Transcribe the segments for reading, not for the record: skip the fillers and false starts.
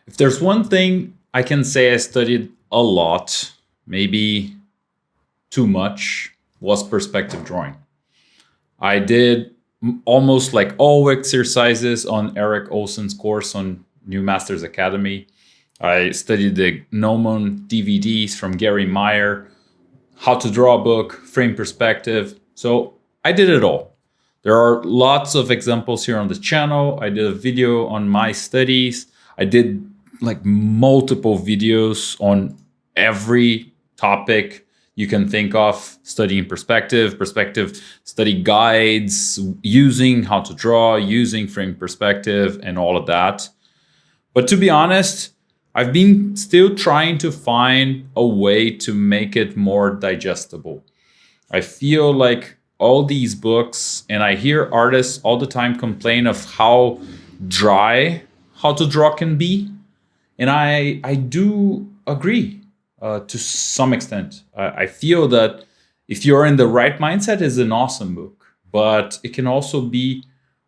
If there's one thing I can say I studied a lot, maybe too much, was perspective drawing. I did almost like all exercises on Erik Olson's course on New Masters Academy. I studied the Gnomon DVDs from Gary Meyer, how to draw a book, frame perspective. So I did it all. There are lots of examples here on the channel. I did a video on my studies. I did like multiple videos on every topic you can think of studying perspective study guides, using how to draw, using frame perspective and all of that. But to be honest, I've been still trying to find a way to make it more digestible. I feel like all these books, and I hear artists all the time complain of how dry how to draw can be. And I do agree to some extent. I feel that if you're in the right mindset, it's an awesome book, but it can also be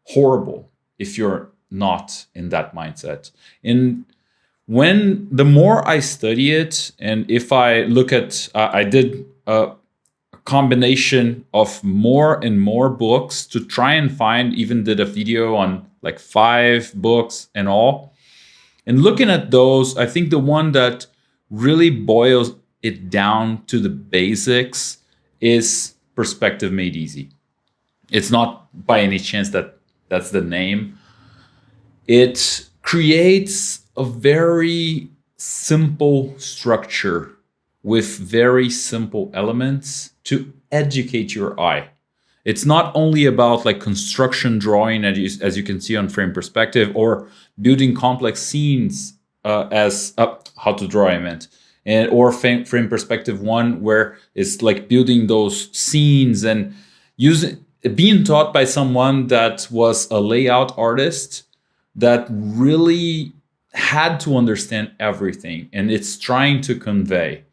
horrible if you're not in that mindset. And when the more I study it, and if I look at, I did a combination of more and more books to try and find, even did a video on like 5 books and all. And looking at those, I think the one that really boils it down to the basics is Perspective Made Easy. It's not by any chance that that's the name. It creates a very simple structure with very simple elements to educate your eye. It's not only about like construction drawing, as you can see on Frame Perspective, or building complex scenes as how to draw, I meant, and or Frame Perspective 1, where it's like building those scenes and being taught by someone that was a layout artist that really had to understand everything, and it's trying to convey.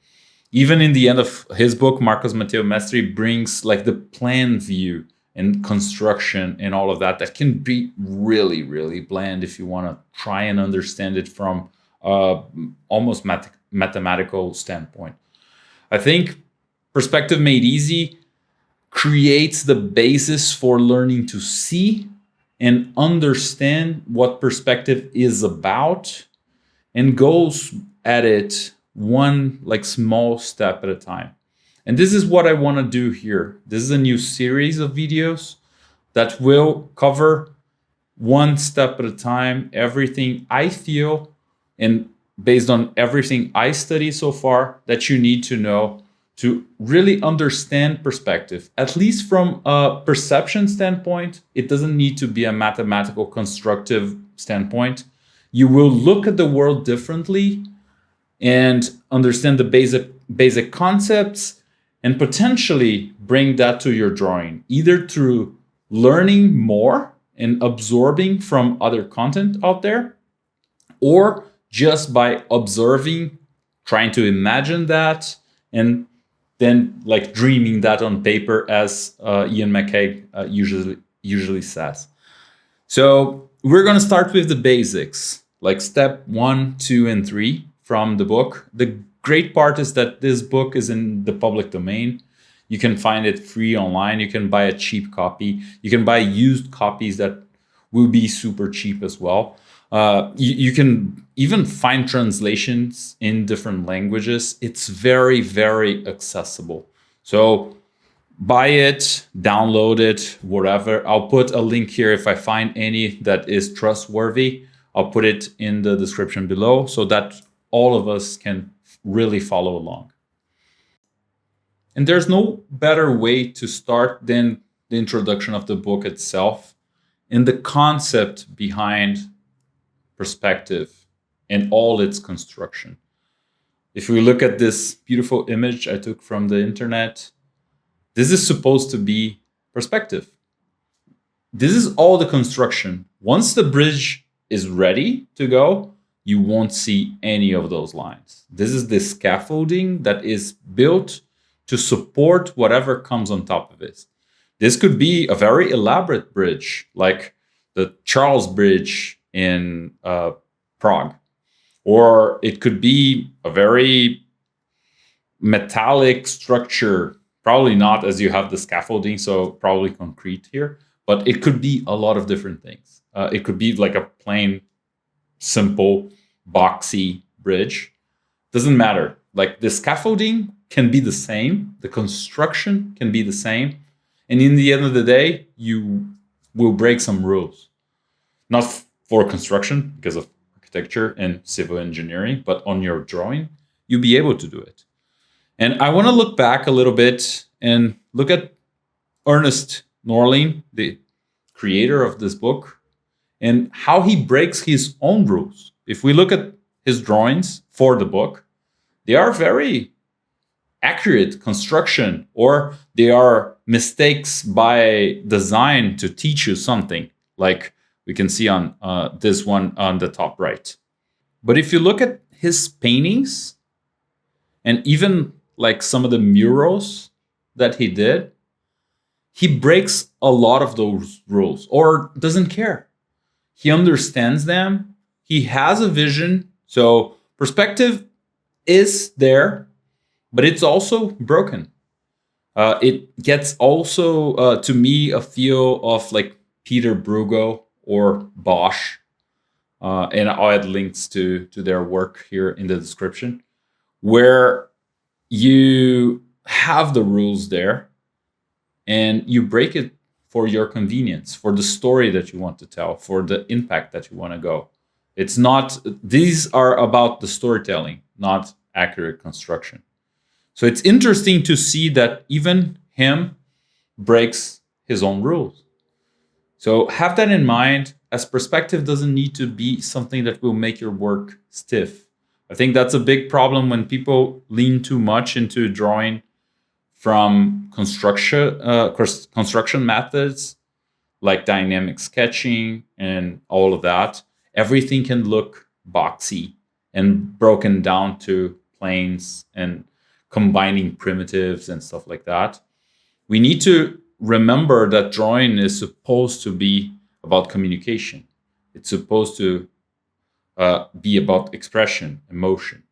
Even in the end of his book, Marcos Mateo-Mestre brings like the plan view and construction and all of that can be really, really bland if you want to try and understand it from almost mathematical standpoint. I think Perspective Made Easy creates the basis for learning to see and understand what perspective is about, and goes at it one like small step at a time. And this is what I want to do here. This is a new series of videos that will cover one step at a time, everything I feel, and based on everything I study so far, that you need to know to really understand perspective, at least from a perception standpoint. It doesn't need to be a mathematical constructive standpoint. You will look at the world differently and understand the basic concepts, and potentially bring that to your drawing, either through learning more and absorbing from other content out there, or just by observing, trying to imagine that, and then like dreaming that on paper, as Ian McCaig usually says. So we're going to start with the basics, like step 1, 2, and 3 from the book. The great part is that this book is in the public domain. You can find it free online. You can buy a cheap copy. You can buy used copies that will be super cheap as well. You can even find translations in different languages. It's very, very accessible. So buy it, download it, whatever. I'll put a link here if I find any that is trustworthy. I'll put it in the description below so that all of us can really follow along. And there's no better way to start than the introduction of the book itself and the concept behind perspective and all its construction. If we look at this beautiful image I took from the internet, this is supposed to be perspective. This is all the construction. Once the bridge is ready to go, you won't see any of those lines. This is the scaffolding that is built to support whatever comes on top of it. This could be a very elaborate bridge, like the Charles Bridge in Prague, Or it could be a very metallic structure, probably not, as you have the scaffolding, so probably concrete here, but it could be a lot of different things. It could be like a plain, simple, boxy bridge. Doesn't matter. Like the scaffolding can be the same, the construction can be the same, and in the end of the day, you will break some rules. Not for construction because of architecture and civil engineering, but on your drawing, you'll be able to do it. And I want to look back a little bit and look at Ernest Norling, the creator of this book, and how he breaks his own rules. If we look at his drawings for the book, they are very accurate construction, or they are mistakes by design to teach you something, like we can see on this one on the top right. But if you look at his paintings, and even like some of the murals that he did, he breaks a lot of those rules or doesn't care. He understands them. He has a vision. So perspective is there, but it's also broken. It gets also, to me, a feel of like Peter Bruegel or Bosch. And I'll add links to their work here in the description, where you have the rules there and you break it for your convenience, for the story that you want to tell, for the impact that you want to go. It's not, these are about the storytelling, not accurate construction. So it's interesting to see that even him breaks his own rules. So have that in mind, as perspective doesn't need to be something that will make your work stiff. I think that's a big problem when people lean too much into drawing from construction methods like dynamic sketching and all of that. Everything can look boxy and broken down to planes and combining primitives and stuff like that. We need to remember that drawing is supposed to be about communication. It's supposed to be about expression, emotion.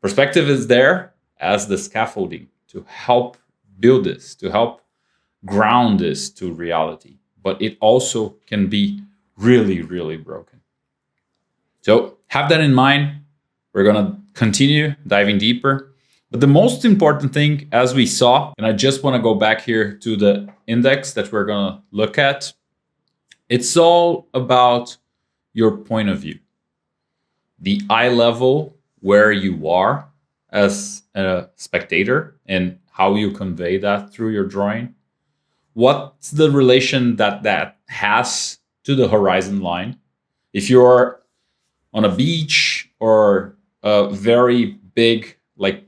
Perspective is there as the scaffolding to help build this, to help ground this to reality. But it also can be really, really broken. So have that in mind. We're going to continue diving deeper. But the most important thing, as we saw, and I just want to go back here to the index that we're going to look at, it's all about your point of view. The eye level where you are as a spectator and how you convey that through your drawing. What's the relation that has to the horizon line? If you're on a beach or a very big, like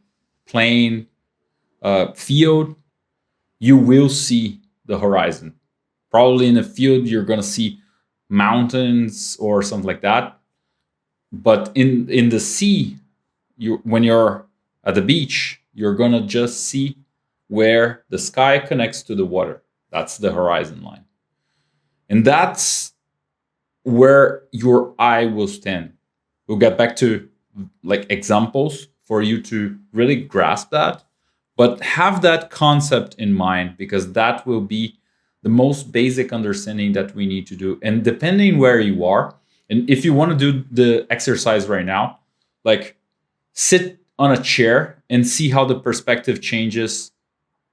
plain field, you will see the horizon. Probably in a field, you're going to see mountains or something like that. But in the sea, when you're at the beach, you're going to just see where the sky connects to the water. That's the horizon line. And that's where your eye will stand. We'll get back to like examples for you to really grasp that. But have that concept in mind, because that will be the most basic understanding that we need to do. And depending where you are, and if you want to do the exercise right now, like sit on a chair and see how the perspective changes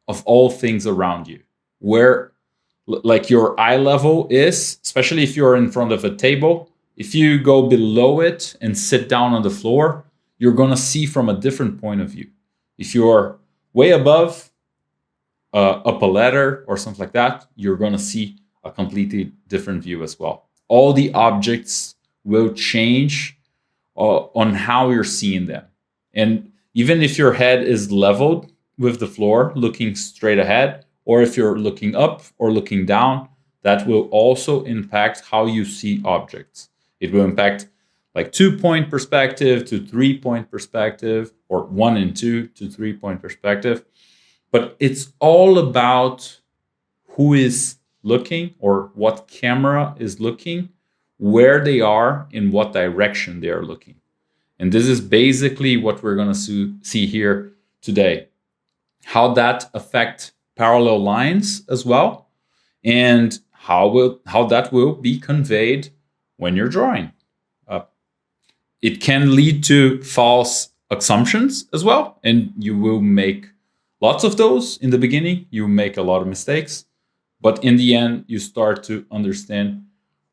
of all things around you. Where like your eye level is, especially if you're in front of a table, if you go below it and sit down on the floor, you're going to see from a different point of view. If you're way above, up a ladder or something like that, you're going to see a completely different view as well. All the objects will change on how you're seeing them. And even if your head is leveled with the floor, looking straight ahead, or if you're looking up or looking down, that will also impact how you see objects. It will impact like 2-point perspective to 3-point perspective, or 1 and 2 to 3-point perspective. But it's all about who is looking or what camera is looking, where they are, in what direction they are looking. And this is basically what we're going to see here today. How that affect parallel lines as well, and how that will be conveyed when you're drawing. It can lead to false assumptions as well, and you will make lots of those in the beginning. You make a lot of mistakes, but in the end, you start to understand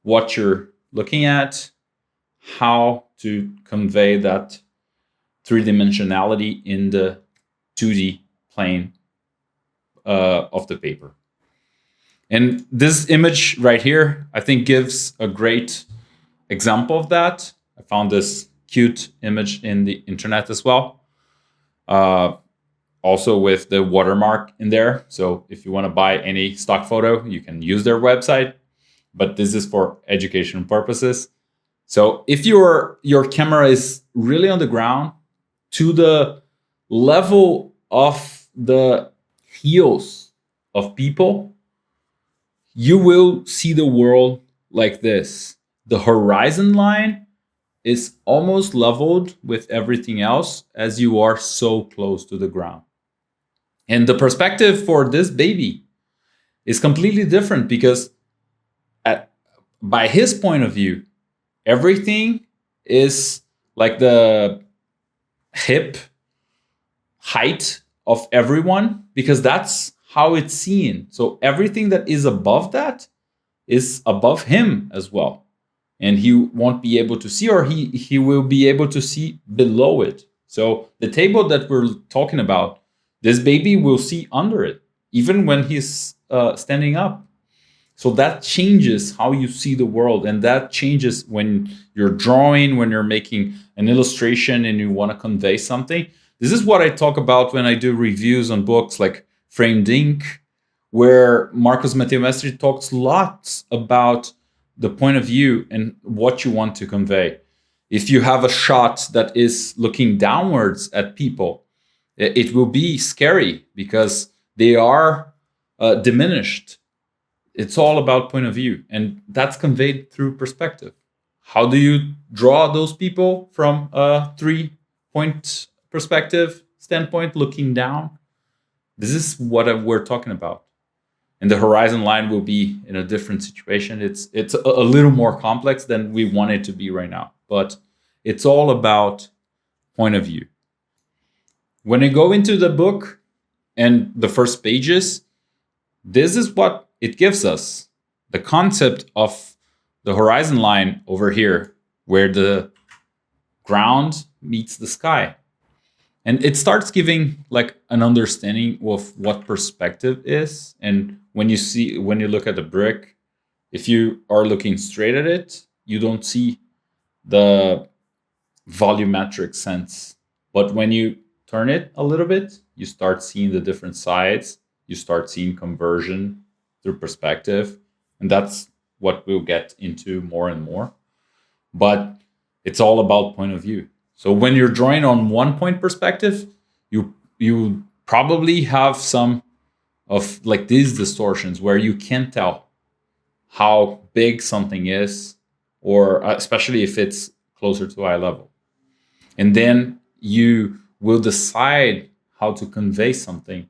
what you're looking at, how to convey that three-dimensionality in the 2D plane of the paper. And this image right here, I think, gives a great example of that. I found this cute image in the internet as well. Also with the watermark in there. So if you want to buy any stock photo, you can use their website. But this is for education purposes. So if your camera is really on the ground to the level of the heels of people, you will see the world like this. The horizon line is almost leveled with everything else as you are so close to the ground. And the perspective for this baby is completely different because by his point of view, everything is like the hip height of everyone, because that's how it's seen. So everything that is above that is above him as well. And he won't be able to see, or he will be able to see below it. So the table that we're talking about, this baby will see under it, even when he's standing up. So that changes how you see the world. And that changes when you're drawing, when you're making an illustration and you want to convey something. This is what I talk about when I do reviews on books like Framed Ink, where Marcos Mateo-Mestre talks lots about the point of view and what you want to convey. If you have a shot that is looking downwards at people, it will be scary because they are diminished. It's all about point of view, and that's conveyed through perspective. How do you draw those people from a 3-point perspective standpoint, looking down? This is what we're talking about. And the horizon line will be in a different situation. It's a little more complex than we want it to be right now, but it's all about point of view. When I go into the book and the first pages, this is what it gives us. The concept of the horizon line over here, where the ground meets the sky. And it starts giving like an understanding of what perspective is. And when you look at the brick, if you are looking straight at it, you don't see the volumetric sense. But when you turn it a little bit, you start seeing the different sides. You start seeing conversion through perspective. And that's what we'll get into more and more. But it's all about point of view. So when you're drawing on 1-point perspective, you probably have some of like these distortions where you can't tell how big something is, or especially if it's closer to eye level. And then you will decide how to convey something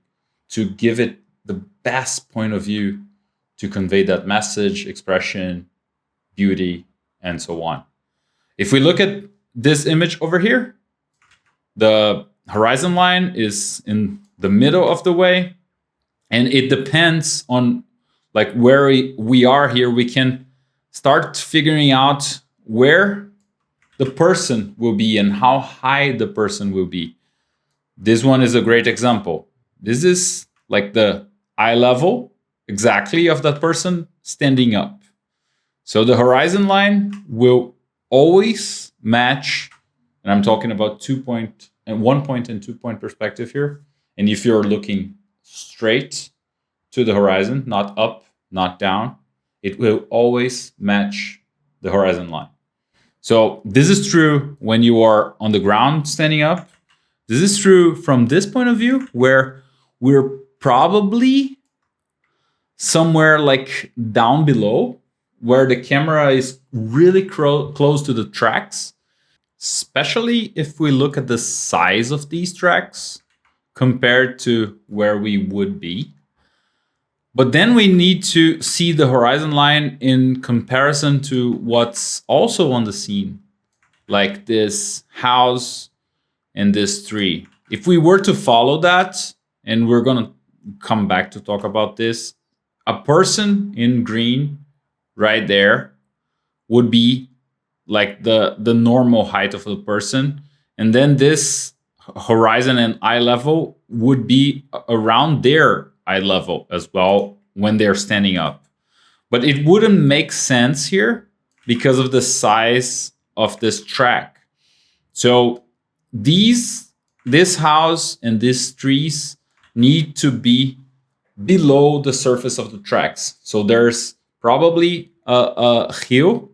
to give it the best point of view to convey that message, expression, beauty, and so on. If we look at this image over here, the horizon line is in the middle of the way, and it depends on like where we are here. We can start figuring out where the person will be and how high the person will be. This one is a great example. This is like the eye level exactly of that person standing up. So the horizon line will always match, and I'm talking about 2-point and 1-point and 2-point perspective here. And if you're looking straight to the horizon, not up, not down, it will always match the horizon line. So this is true when you are on the ground standing up. This is true from this point of view, where we're probably somewhere like down below, where the camera is really close to the tracks. especially if we look at the size of these tracks compared to where we would be. But then we need to see the horizon line in comparison to what's also on the scene, like this house and this tree. If we were to follow that, and we're going to come back to talk about this, a person in green right there would be like the normal height of the person. And then this horizon and eye level would be around their eye level as well when they're standing up. But it wouldn't make sense here because of the size of this track. So this house and these trees need to be below the surface of the tracks. So there's probably a hill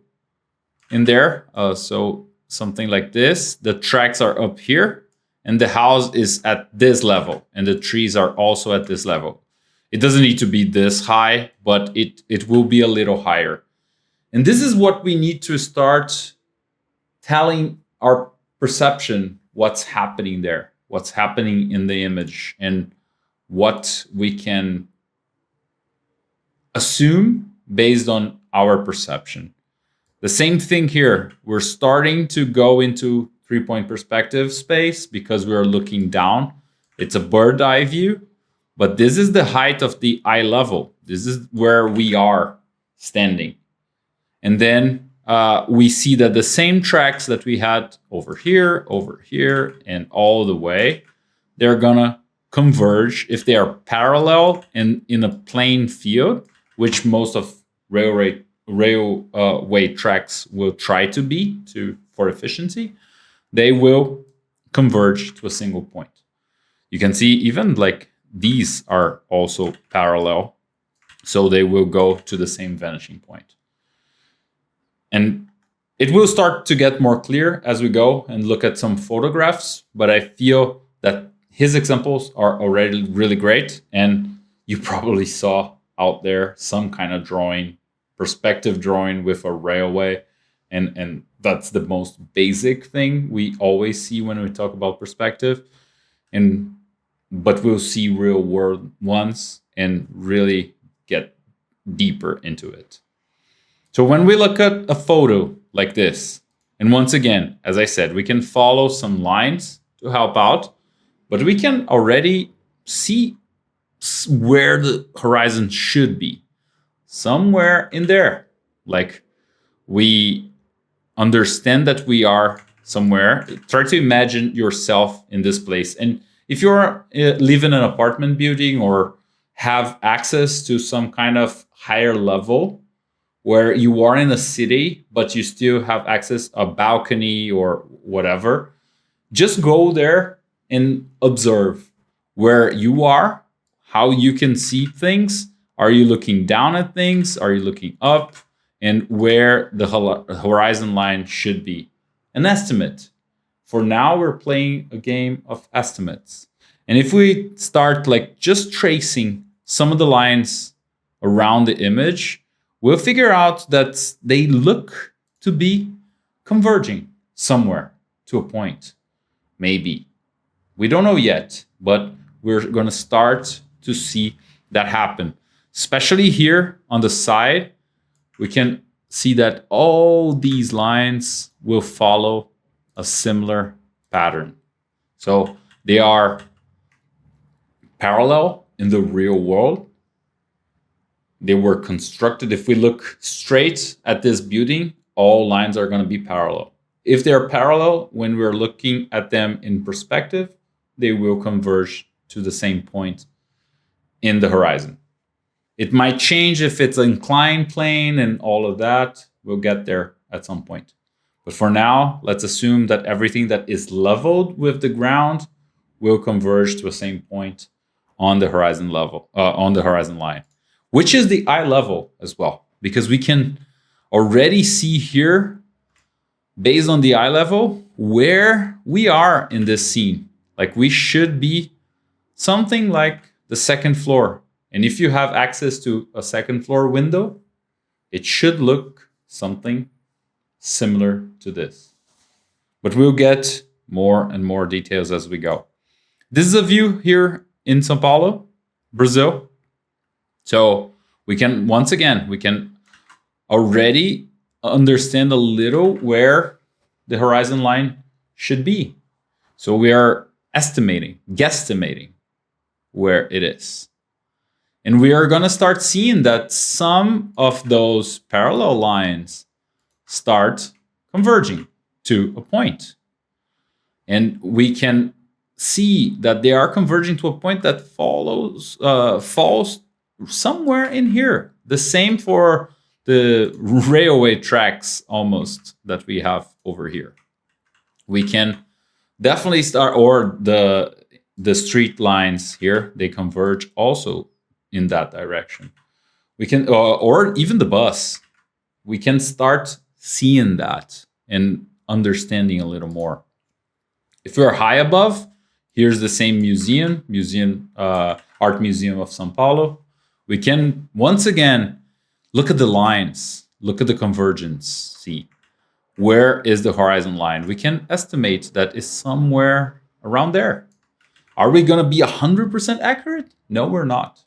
in there. So something like this. The tracks are up here and the house is at this level and the trees are also at this level. It doesn't need to be this high, but it will be a little higher. And this is what we need to start telling our perception what's happening there, what's happening in the image, and what we can assume based on our perception. The same thing here. We're starting to go into 3-point perspective space because we're looking down. It's a bird eye view, but this is the height of the eye level. This is where we are standing. And then we see that the same tracks that we had over here, and all the way, they're gonna converge if they are parallel and in a plane field, which most of railway tracks will try to be for efficiency. They will converge to a single point. You can see even like these are also parallel, so they will go to the same vanishing point. And it will start to get more clear as we go and look at some photographs, but I feel that his examples are already really great. And you probably saw out there some kind of drawing, perspective drawing with a railway. And that's the most basic thing we always see when we talk about perspective. But we'll see real world ones and really get deeper into it. So when we look at a photo like this, and once again, as I said, we can follow some lines to help out, but we can already see where the horizon should be. Somewhere in there. Like we understand that we are somewhere. Try to imagine yourself in this place. And if you're live in an apartment building or have access to some kind of higher level where you are in a city, but you still have access a balcony or whatever, just go there and observe where you are, how you can see things. Are you looking down at things? Are you looking up? And where the horizon line should be. An estimate. For now, we're playing a game of estimates. And if we start like just tracing some of the lines around the image, we'll figure out that they look to be converging somewhere to a point. Maybe. We don't know yet, but we're going to start to see that happen. Especially here on the side, we can see that all these lines will follow a similar pattern. So they are parallel in the real world. They were constructed. If we look straight at this building, all lines are going to be parallel. If they're parallel, when we're looking at them in perspective, they will converge to the same point in the horizon. It might change if it's an inclined plane and all of that. We'll get there at some point. But for now, let's assume that everything that is leveled with the ground will converge to the same point on the horizon level, on the horizon line, which is the eye level as well, because we can already see here, based on the eye level, where we are in this scene. Like we should be something like the second floor. And if you have access to a second floor window, it should look something similar to this. But we'll get more and more details as we go. This is a view here in São Paulo, Brazil. So we can, once again, we can already understand a little where the horizon line should be. So we are estimating, guesstimating where it is. And we are going to start seeing that some of those parallel lines start converging to a point. And we can see that they are converging to a point that falls somewhere in here. The same for the railway tracks almost that we have over here. We can definitely start, or the street lines here, they converge also in that direction. We can, or even the bus, we can start seeing that and understanding a little more. If we're high above, here's the same Art Museum of São Paulo. We can, once again, look at the lines, look at the convergence, see where is the horizon line. We can estimate that is somewhere around there. Are we going to be 100% accurate? No, we're not.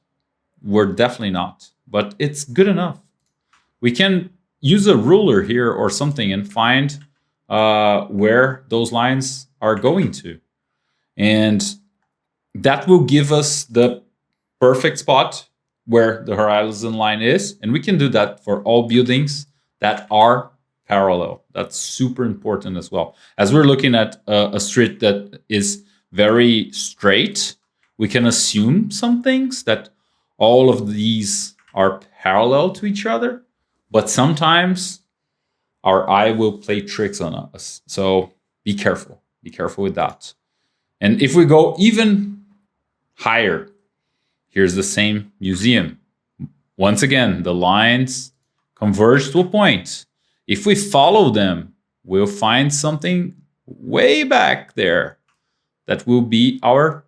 We're definitely not, but it's good enough. We can use a ruler here or something and find where those lines are going to. And that will give us the perfect spot where the horizon line is. And we can do that for all buildings that are parallel. That's super important as well. As we're looking at a street that is very straight, we can assume some things that all of these are parallel to each other, but sometimes our eye will play tricks on us. So be careful with that. And if we go even higher, here's the same museum. Once again, the lines converge to a point. If we follow them, we'll find something way back there that will be our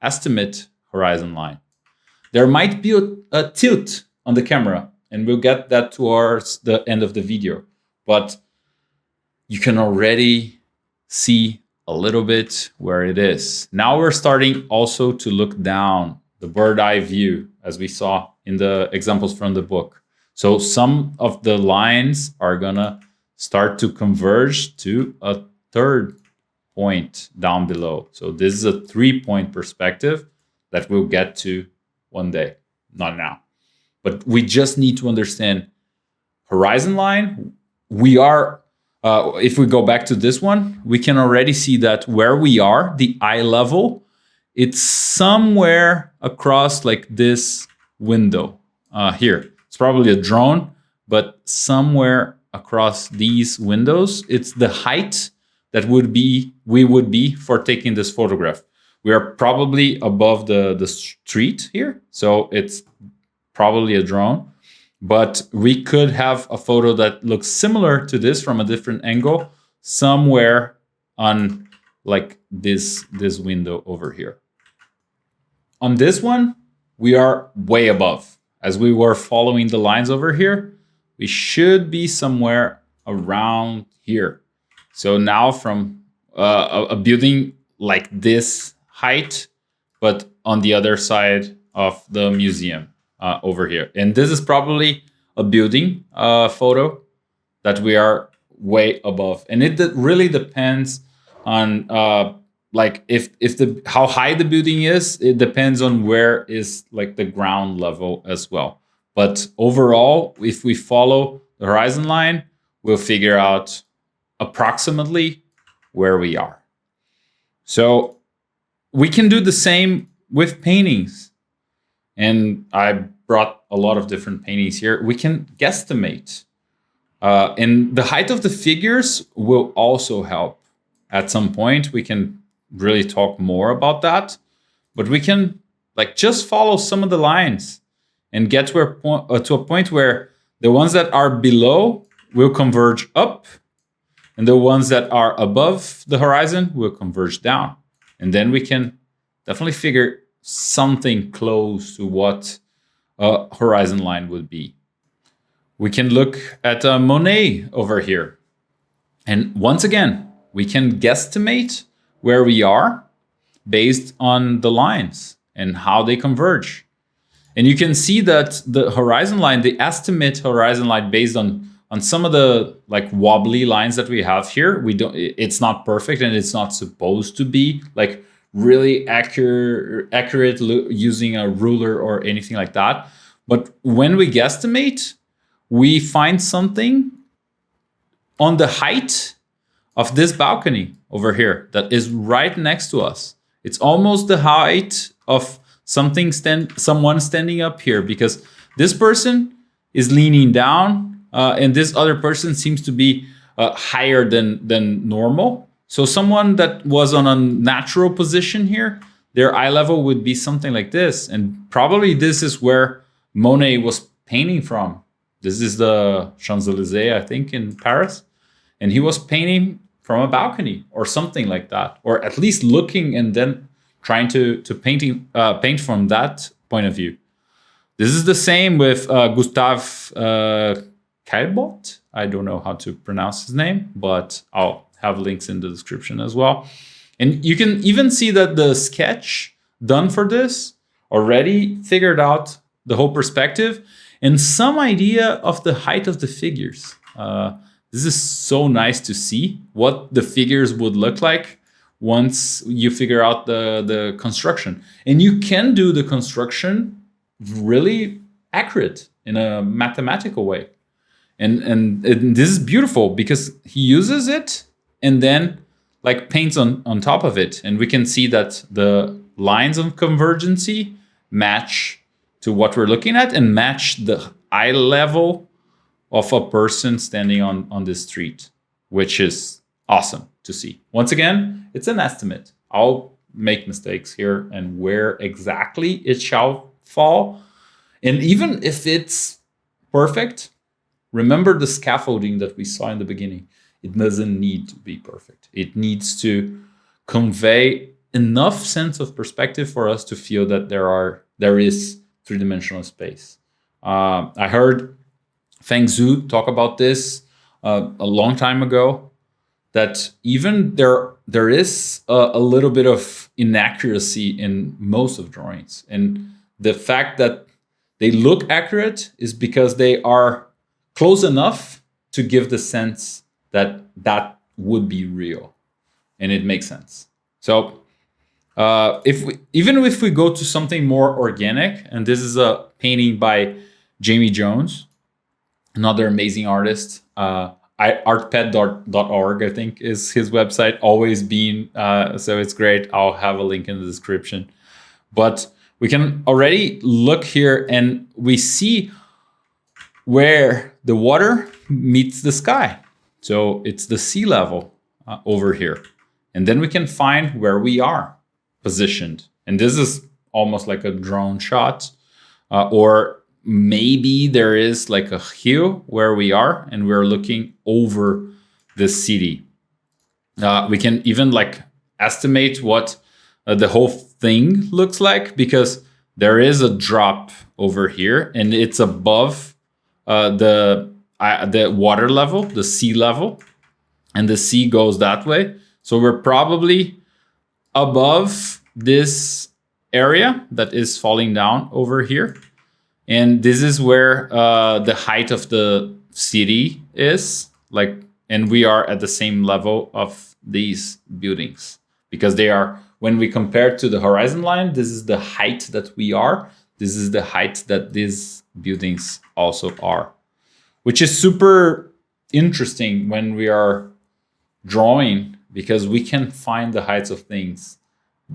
estimate horizon line. There might be a tilt on the camera, and we'll get that towards the end of the video. But you can already see a little bit where it is. Now we're starting also to look down, the bird eye view, as we saw in the examples from the book. So some of the lines are gonna start to converge to a third point down below. So this is a 3-point perspective that we'll get to one day, not now. But we just need to understand horizon line. We are, if we go back to this one, we can already see that where we are, the eye level, it's somewhere across like this window here. It's probably a drone, but somewhere across these windows, it's the height that we would be for taking this photograph. We are probably above the street here, so it's probably a drone. But we could have a photo that looks similar to this from a different angle, somewhere on like this window over here. On this one, we are way above. As we were following the lines over here, we should be somewhere around here. So now from a building like this height, but on the other side of the museum over here. And this is probably a building photo that we are way above. And it really depends on like if how high the building is. It depends on where is like the ground level as well. But overall, if we follow the horizon line, we'll figure out approximately where we are. So we can do the same with paintings. And I brought a lot of different paintings here. We can guesstimate. And the height of the figures will also help. At some point, we can really talk more about that. But we can like just follow some of the lines and get to a point where the ones that are below will converge up, and the ones that are above the horizon will converge down. And then we can definitely figure something close to what a horizon line would be. We can look at Monet over here. And once again, we can guesstimate where we are based on the lines and how they converge. And you can see that the horizon line, the estimate horizon line based on some of the like wobbly lines that we have here, it's not perfect, and it's not supposed to be like really accurate using a ruler or anything like that. But when we guesstimate, we find something on the height of this balcony over here that is right next to us. It's almost the height of someone standing up here, because this person is leaning down and this other person seems to be higher than normal. So someone that was on a natural position here, their eye level would be something like this. And probably this is where Monet was painting from. This is the Champs-Élysées, I think, in Paris. And he was painting from a balcony or something like that, or at least looking and then trying to paint from that point of view. This is the same with Gustave Caillebotte. I don't know how to pronounce his name, but I'll have links in the description as well. And you can even see that the sketch done for this already figured out the whole perspective and some idea of the height of the figures. This is so nice to see what the figures would look like once you figure out the construction. And you can do the construction really accurate in a mathematical way. And this is beautiful because he uses it and then like paints on top of it. And we can see that the lines of convergency match to what we're looking at and match the eye level of a person standing on this street, which is awesome to see. Once again, it's an estimate. I'll make mistakes here and where exactly it shall fall. And even if it's perfect, remember the scaffolding that we saw in the beginning. It doesn't need to be perfect. It needs to convey enough sense of perspective for us to feel that there is three-dimensional space. I heard Feng Zhu talk about this a long time ago, that even there is a little bit of inaccuracy in most of drawings. And the fact that they look accurate is because they are close enough to give the sense that would be real. And it makes sense. So even if we go to something more organic, and this is a painting by Jaime Jones, another amazing artist. Artped.org, I think, is his website, always been. So it's great. I'll have a link in the description. But we can already look here and we see where the water meets the sky. So it's the sea level over here. And then we can find where we are positioned. And this is almost like a drone shot, or maybe there is like a hill where we are and we're looking over the city. We can even like estimate what the whole thing looks like, because there is a drop over here and it's above the water level, the sea level, and the sea goes that way. So we're probably above this area that is falling down over here. And this is where the height of the city is, like, and we are at the same level of these buildings, because they are, when we compare to the horizon line, this is the height that we are. This is the height that these buildings also are, which is super interesting when we are drawing, because we can find the heights of things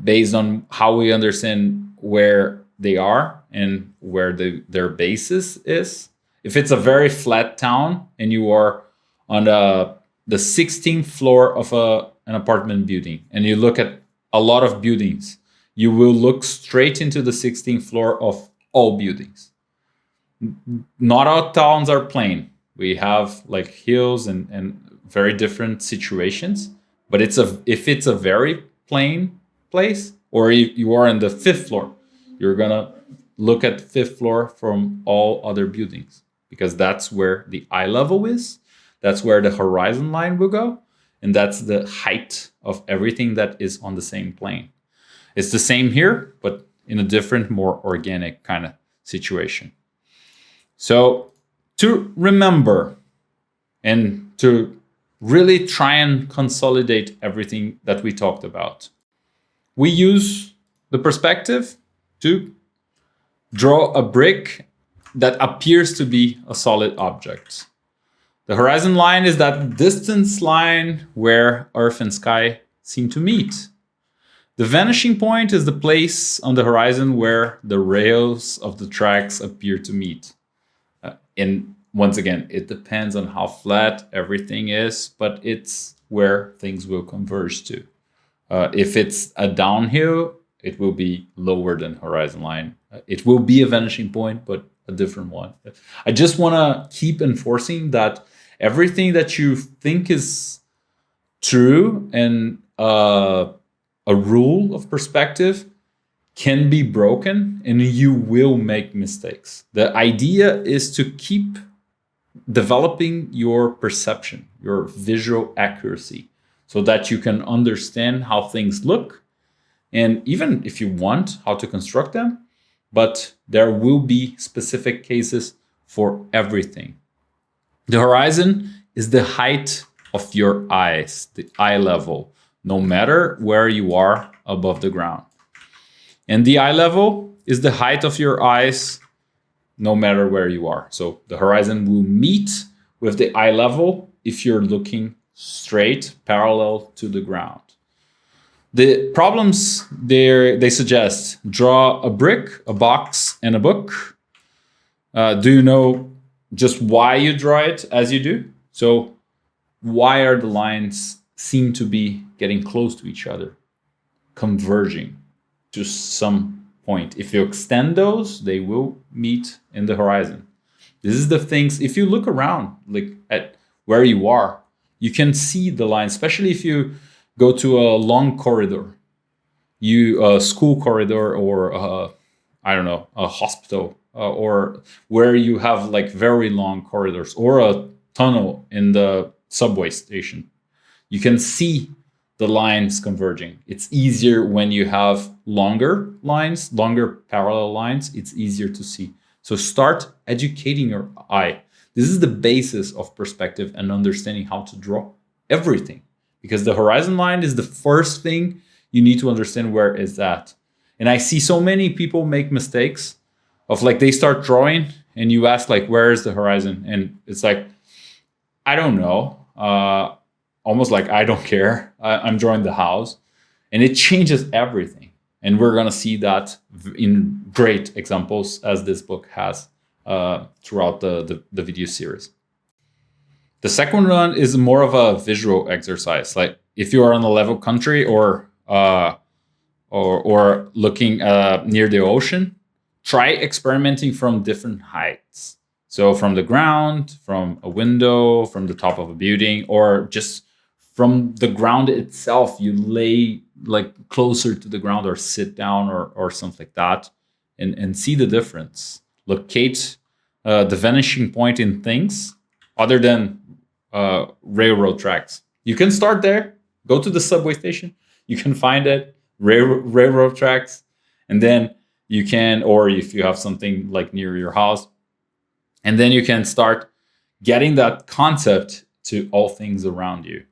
based on how we understand where they are and where their basis is. If it's a very flat town and you are on the 16th floor of an apartment building and you look at a lot of buildings, you will look straight into the 16th floor of all buildings. Not all towns are plain. We have like hills and very different situations, but if it's a very plain place, or if you are on the 5th floor, you're gonna look at 5th floor from all other buildings, because that's where the eye level is. That's where the horizon line will go. and that's the height of everything that is on the same plane. It's the same here, but in a different, more organic kind of situation. So to remember and to really try and consolidate everything that we talked about, we use the perspective to draw a brick that appears to be a solid object. The horizon line is that distance line where Earth and sky seem to meet. The vanishing point is the place on the horizon where the rails of the tracks appear to meet. And once again, it depends on how flat everything is, but it's where things will converge to. If it's a downhill, it will be lower than horizon line. It will be a vanishing point, but a different one. I just want to keep enforcing that everything that you think is true and a rule of perspective can be broken and you will make mistakes. The idea is to keep developing your perception, your visual accuracy, so that you can understand how things look, and even if you want, how to construct them. But there will be specific cases for everything. The horizon is the height of your eyes, the eye level, no matter where you are above the ground. And the eye level is the height of your eyes, no matter where you are. So the horizon will meet with the eye level if you're looking straight, parallel to the ground. The problems they suggest: draw a brick, a box, and a book. Do you know just why you draw it as you do? So why are the lines seem to be getting close to each other, converging to some point? If you extend those, they will meet in the horizon. This is the things, if you look around, like at where you are, you can see the line, especially if you go to a long corridor, a school corridor, or I don't know, a hospital, or where you have like very long corridors, or a tunnel in the subway station. You can see the lines converging. It's easier when you have longer lines, longer parallel lines. It's easier to see. So start educating your eye. This is the basis of perspective and understanding how to draw everything, because the horizon line is the first thing you need to understand where is that. And I see so many people make mistakes of like, they start drawing and you ask like, where is the horizon? And it's like, I don't know. Almost like, I don't care. I'm drawing the house, and it changes everything. And we're going to see that in great examples, as this book has throughout the video series. The second one is more of a visual exercise. Like if you are in a level country or looking near the ocean, try experimenting from different heights. So from the ground, from a window, from the top of a building, or just from the ground itself, you lay like closer to the ground or sit down or something like that, and see the difference. Locate the vanishing point in things other than railroad tracks. You can start there, go to the subway station, you can find it, railroad tracks, and then you can, or if you have something like near your house, and then you can start getting that concept to all things around you.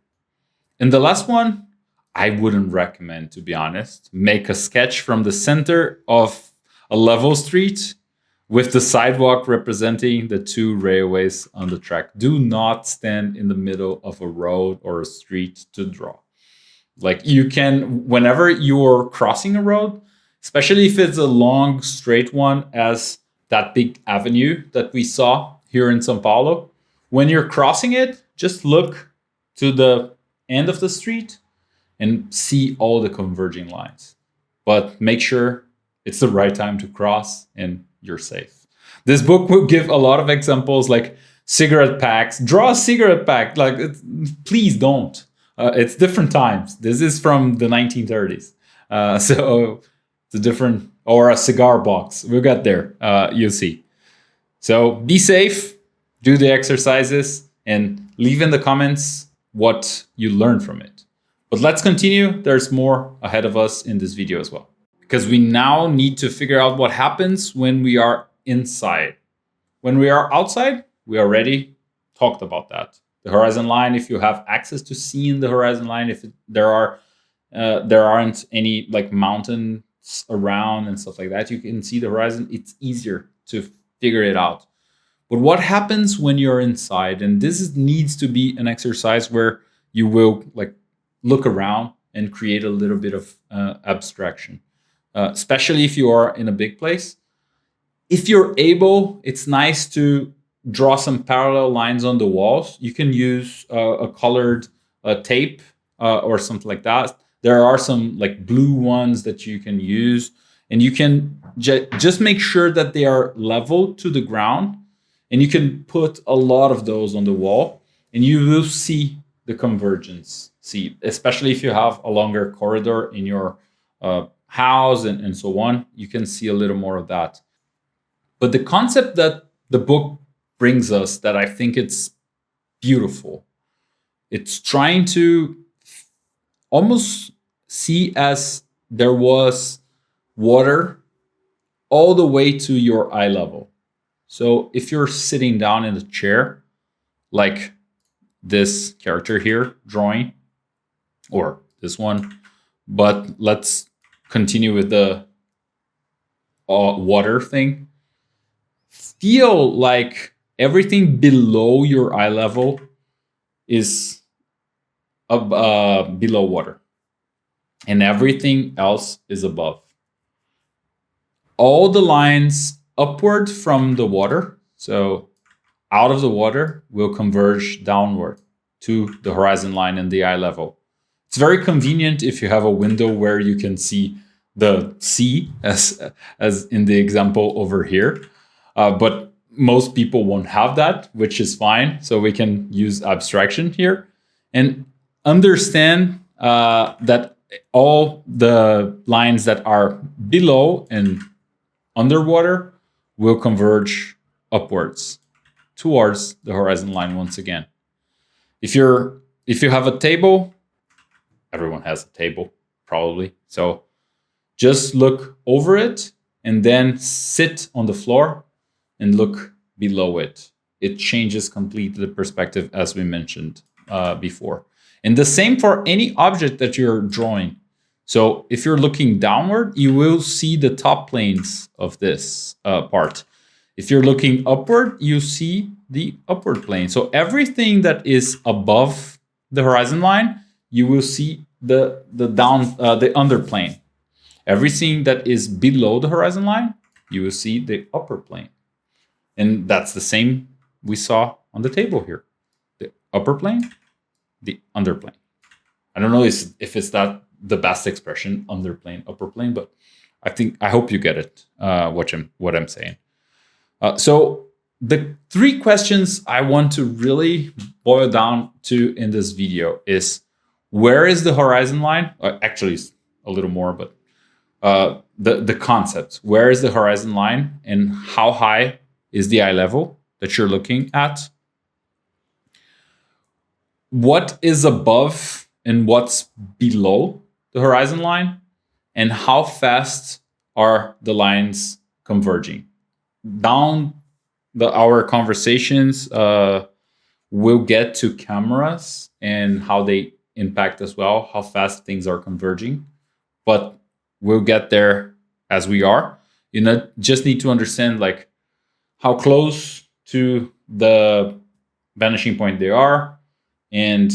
And the last one, I wouldn't recommend, to be honest. Make a sketch from the center of a level street with the sidewalk representing the two railways on the track. Do not stand in the middle of a road or a street to draw. Like you can, whenever you're crossing a road, especially if it's a long straight one, as that big avenue that we saw here in São Paulo, when you're crossing it, just look to the end of the street and see all the converging lines. But make sure it's the right time to cross and you're safe. This book will give a lot of examples like cigarette packs. Draw a cigarette pack. Like, please don't. It's different times. This is from the 1930s. So it's a different, or a cigar box. We'll get there, you'll see. So be safe, do the exercises, and leave in the comments what you learn from it. But let's continue. There's more ahead of us in this video as well, because we now need to figure out what happens when we are inside. When we are outside, we already talked about that. The horizon line, if you have access to seeing the horizon line, if there aren't any like mountains around and stuff like that, you can see the horizon. It's easier to figure it out. But what happens when you're inside? And needs to be an exercise where you will like look around and create a little bit of abstraction, especially if you are in a big place. If you're able, it's nice to draw some parallel lines on the walls. You can use a colored tape or something like that. There are some like blue ones that you can use, and you can just make sure that they are level to the ground. And you can put a lot of those on the wall, and you will see the convergence. See, especially if you have a longer corridor in your house and so on, you can see a little more of that. But the concept that the book brings us, that I think it's beautiful, it's trying to almost see as there was water all the way to your eye level. So if you're sitting down in a chair, like this character here drawing, or this one, but let's continue with the water thing. Feel like everything below your eye level is below water, and everything else is above. All the lines upward from the water, so out of the water, will converge downward to the horizon line and the eye level. It's very convenient if you have a window where you can see the sea, as in the example over here. But most people won't have that, which is fine. So we can use abstraction here and understand that all the lines that are below and underwater will converge upwards towards the horizon line once again. If you have a table, everyone has a table probably. So just look over it and then sit on the floor and look below it. It changes completely the perspective, as we mentioned before. And the same for any object that you're drawing. So if you're looking downward, you will see the top planes of this part. If you're looking upward, you see the upward plane. So everything that is above the horizon line, you will see the under plane. Everything that is below the horizon line, you will see the upper plane. And that's the same we saw on the table here. The upper plane, the under plane. I don't know if it's that the best expression, under plane, upper plane, but I hope you get it, what I'm saying. So the three questions I want to really boil down to in this video is, where is the horizon line? Actually, a little more, but the concept. Where is the horizon line and how high is the eye level that you're looking at? What is above and what's below the horizon line? And how fast are the lines converging? Down our conversations, we'll get to cameras and how they impact as well, how fast things are converging. But we'll get there as we are. You just need to understand like how close to the vanishing point they are, and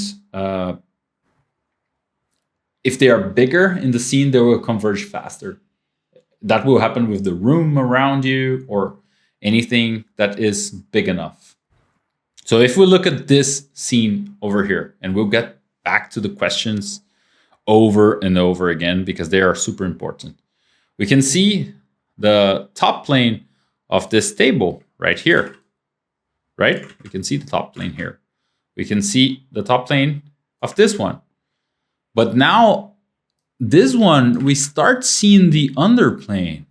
if they are bigger in the scene, they will converge faster. That will happen with the room around you or anything that is big enough. So if we look at this scene over here, and we'll get back to the questions over and over again because they are super important. We can see the top plane of this table right here, right? We can see the top plane here. We can see the top plane of this one. But now this one, we start seeing the underplane,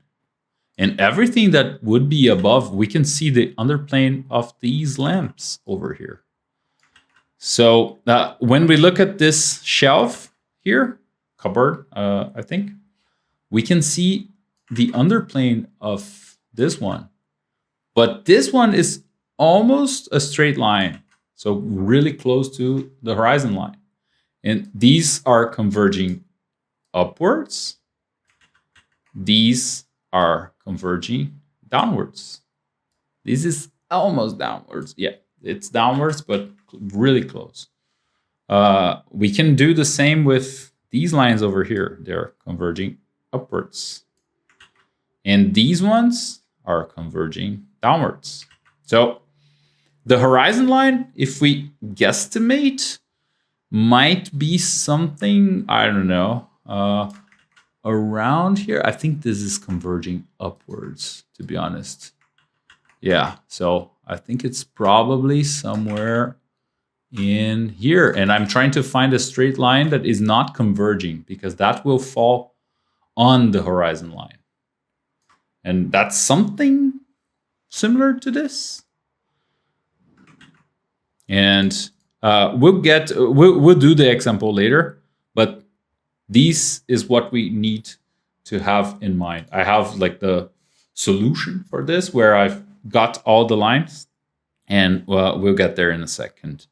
and everything that would be above, we can see the underplane of these lamps over here. So when we look at this shelf here, cupboard, I think, we can see the underplane of this one. But this one is almost a straight line, so really close to the horizon line. And these are converging upwards. These are converging downwards. This is almost downwards. Yeah, it's downwards, but really close. We can do the same with these lines over here. They're converging upwards. And these ones are converging downwards. So the horizon line, if we guesstimate, might be something, I don't know, around here. I think this is converging upwards, to be honest. Yeah, so I think it's probably somewhere in here. And I'm trying to find a straight line that is not converging, because that will fall on the horizon line. And that's something similar to this. And we'll do the example later, but this is what we need to have in mind. I have like the solution for this where I've got all the lines, and we'll get there in a second.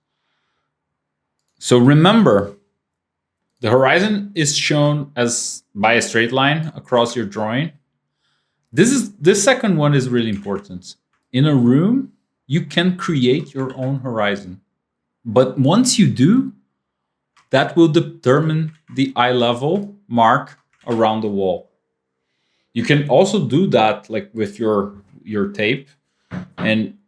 So remember, the horizon is shown as by a straight line across your drawing. This second one is really important. In a room, you can create your own horizon. But once you do, that will determine the eye level mark around the wall. You can also do that like with your tape and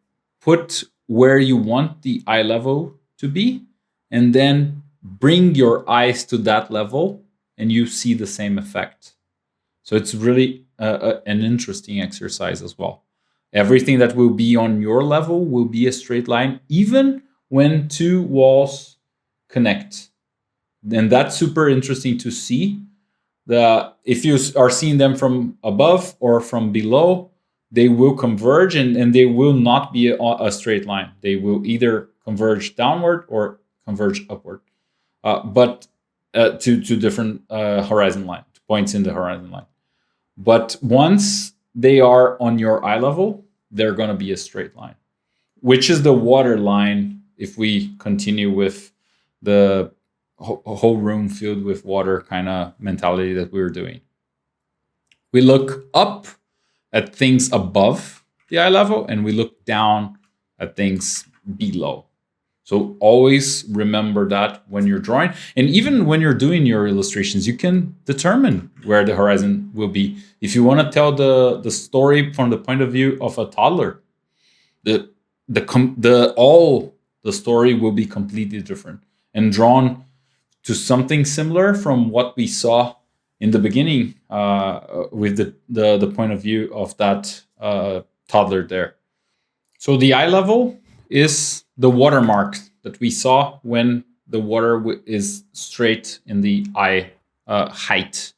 put where you want the eye level to be, and then bring your eyes to that level and you see the same effect. So it's really an interesting exercise as well. Everything that will be on your level will be a straight line, even when two walls connect. And that's super interesting to see. If you are seeing them from above or from below, they will converge, and they will not be a straight line. They will either converge downward or converge upward, but to different horizon line, points in the horizon line. But once they are on your eye level, they're going to be a straight line, which is the water line if we continue with the whole room filled with water kind of mentality that we were doing. We look up at things above the eye level, and we look down at things below. So always remember that when you're drawing. And even when you're doing your illustrations, you can determine where the horizon will be. If you want to tell the story from the point of view of a toddler, the story will be completely different and drawn to something similar from what we saw in the beginning with the point of view of that toddler there. So the eye level is the watermark that we saw when the water is straight in the eye height,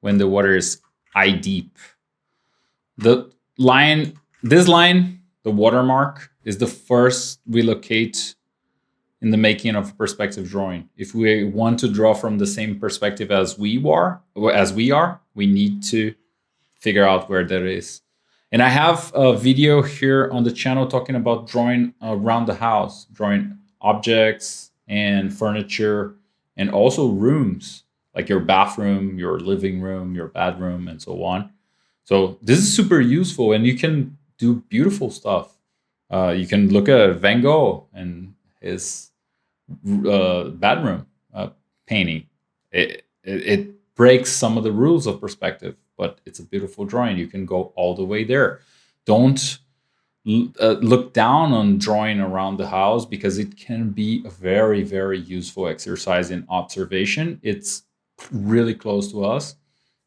when the water is eye deep. This line, the watermark, is the first we locate in the making of a perspective drawing. If we want to draw from the same perspective as we are, we need to figure out where that is. And I have a video here on the channel talking about drawing around the house, drawing objects and furniture, and also rooms, like your bathroom, your living room, your bedroom, and so on. So this is super useful, and you can do beautiful stuff. You can look at Van Gogh and his bedroom painting. It breaks some of the rules of perspective, but it's a beautiful drawing. You can go all the way there. Don't look down on drawing around the house, because it can be a very, very useful exercise in observation. It's really close to us,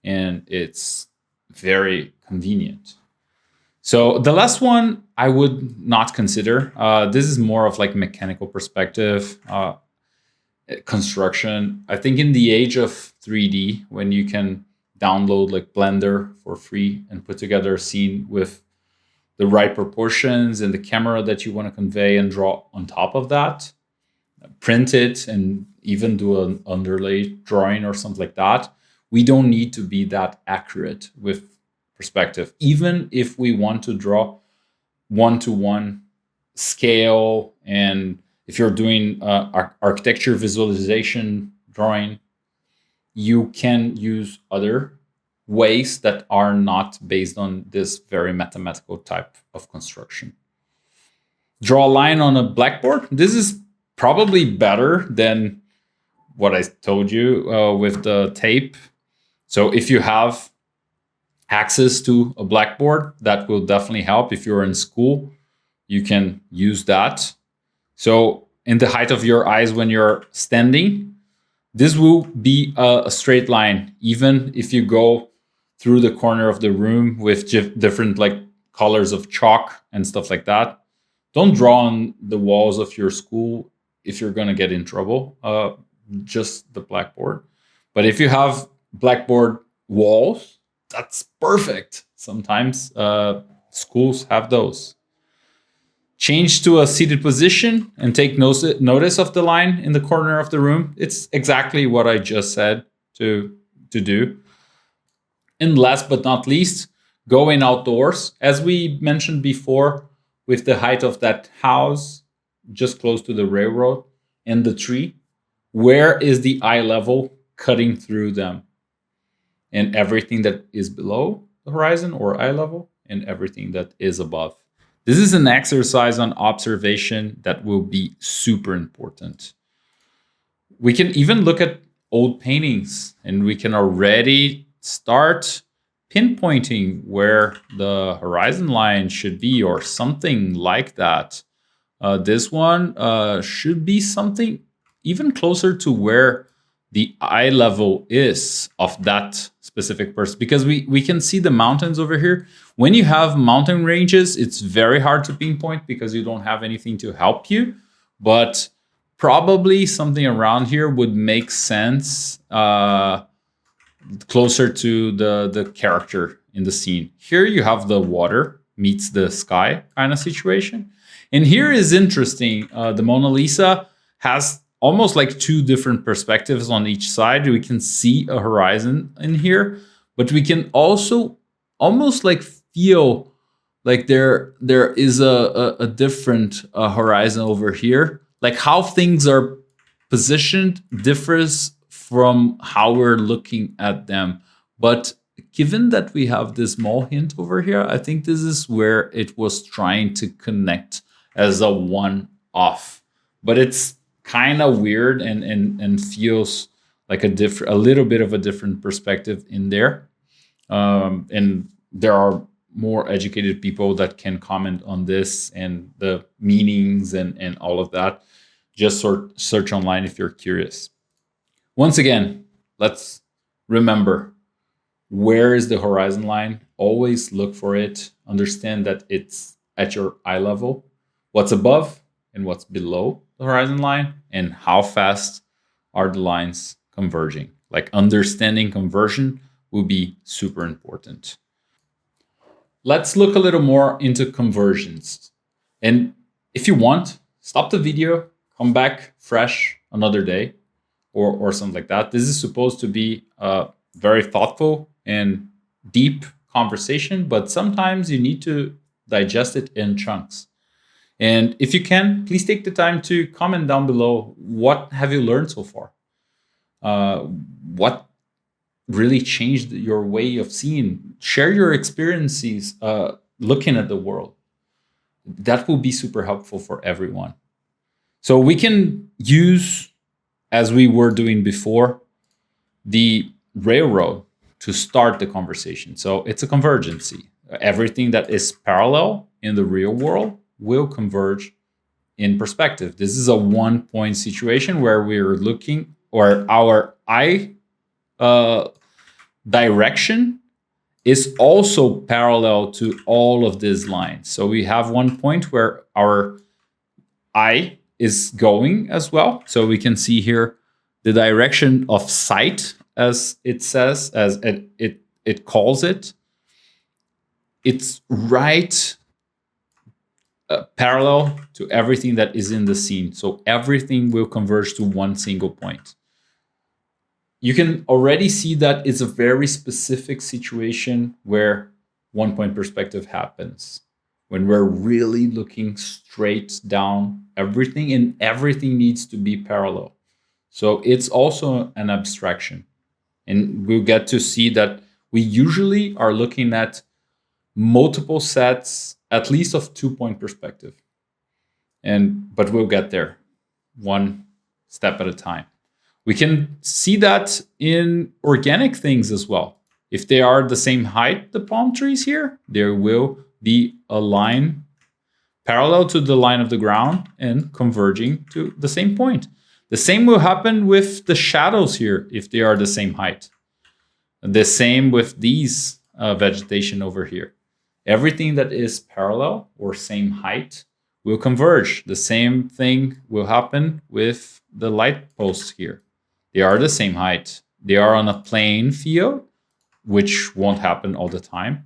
and it's very convenient. So the last one I would not consider. This is more of like mechanical perspective, construction. I think in the age of 3D, when you can download like Blender for free and put together a scene with the right proportions and the camera that you want to convey and draw on top of that, print it and even do an underlay drawing or something like that, we don't need to be that accurate with perspective. Even if we want to draw one-to-one scale, and if you're doing architecture visualization drawing, you can use other ways that are not based on this very mathematical type of construction. Draw a line on a blackboard. This is probably better than what I told you with the tape. So if you have access to a blackboard, that will definitely help. If you're in school, you can use that. So in the height of your eyes when you're standing, this will be a straight line, even if you go through the corner of the room with different like colors of chalk and stuff like that. Don't draw on the walls of your school if you're going to get in trouble, just the blackboard. But if you have blackboard walls, that's perfect. Sometimes schools have those. Change to a seated position and take notice of the line in the corner of the room. It's exactly what I just said to do. And last but not least, going outdoors. As we mentioned before, with the height of that house just close to the railroad and the tree, where is the eye level cutting through them? And everything that is below the horizon or eye level and everything that is above. This is an exercise on observation that will be super important. We can even look at old paintings and we can already start pinpointing where the horizon line should be or something like that. This one should be something even closer to where the eye level is of that specific person, because we can see the mountains over here. When you have mountain ranges, it's very hard to pinpoint because you don't have anything to help you, but probably something around here would make sense closer to the character in the scene. Here you have the water meets the sky kind of situation. And here is interesting. The Mona Lisa has almost like two different perspectives on each side. We can see a horizon in here, but we can also almost like feel like there is a different horizon over here. Like how things are positioned differs from how we're looking at them. But given that we have this small hint over here, I think this is where it was trying to connect as a one-off. But it's kind of weird and feels like a little bit of a different perspective in there. And there are more educated people that can comment on this and the meanings and all of that. Just search online if you're curious. Once again, let's remember, where is the horizon line? Always look for it. Understand that it's at your eye level. What's above and what's below the horizon line, and how fast are the lines converging. Like understanding conversion will be super important. Let's look a little more into conversions. And if you want, stop the video, come back fresh another day or something like that. This is supposed to be a very thoughtful and deep conversation, but sometimes you need to digest it in chunks. And if you can, please take the time to comment down below. What have you learned so far? What really changed your way of seeing? Share your experiences looking at the world. That will be super helpful for everyone. So we can use, as we were doing before, the railroad to start the conversation. So it's a convergency. Everything that is parallel in the real world will converge in perspective. This is a one-point situation where we're looking, or our eye direction is also parallel to all of these lines. So we have one point where our eye is going as well. So we can see here the direction of sight, as it says, as it calls it. It's right parallel to everything that is in the scene. So everything will converge to one single point. You can already see that it's a very specific situation where one point perspective happens. When we're really looking straight down everything, and everything needs to be parallel. So it's also an abstraction. And we'll get to see that we usually are looking at multiple sets, at least of 2-point perspective. But we'll get there one step at a time. We can see that in organic things as well. If they are the same height, the palm trees here, there will be a line parallel to the line of the ground and converging to the same point. The same will happen with the shadows here if they are the same height. The same with these vegetation over here. Everything that is parallel or same height will converge. The same thing will happen with the light posts here. They are the same height. They are on a plane field, which won't happen all the time,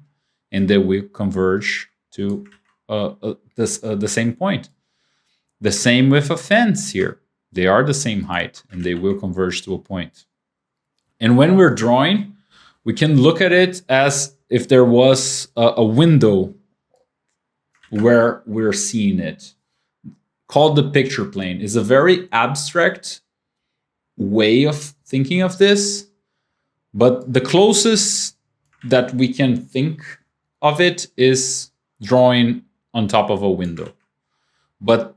and they will converge to the same point. The same with a fence here. They are the same height, and they will converge to a point. And when we're drawing, we can look at it as if there was a window where we're seeing it, called the picture plane. Is a very abstract way of thinking of this, but the closest that we can think of it is drawing on top of a window. But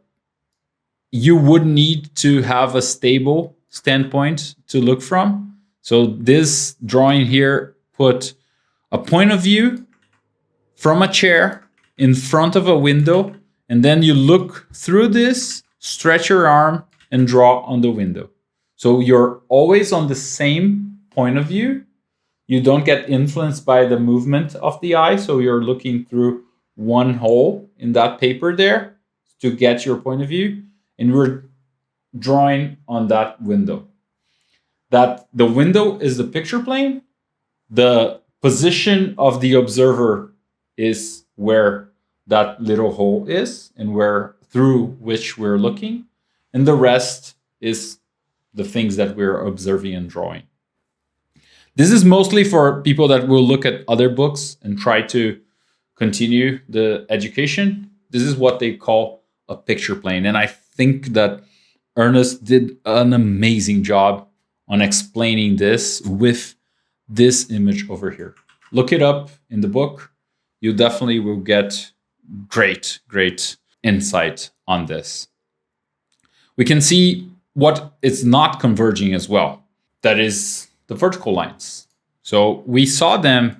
you would need to have a stable standpoint to look from. So this drawing here put a point of view from a chair in front of a window, and then you look through this, stretch your arm, and draw on the window. So you're always on the same point of view. You don't get influenced by the movement of the eye. So you're looking through one hole in that paper there to get your point of view. And we're drawing on that window. That the window is the picture plane. The position of the observer is where that little hole is and where through which we're looking. And the rest is the things that we're observing and drawing. This is mostly for people that will look at other books and try to continue the education. This is what they call a picture plane. And I think that Ernest did an amazing job on explaining this with this image over here. Look it up in the book. You definitely will get great insight on this. We can see what is not converging as well. That is the vertical lines. So we saw them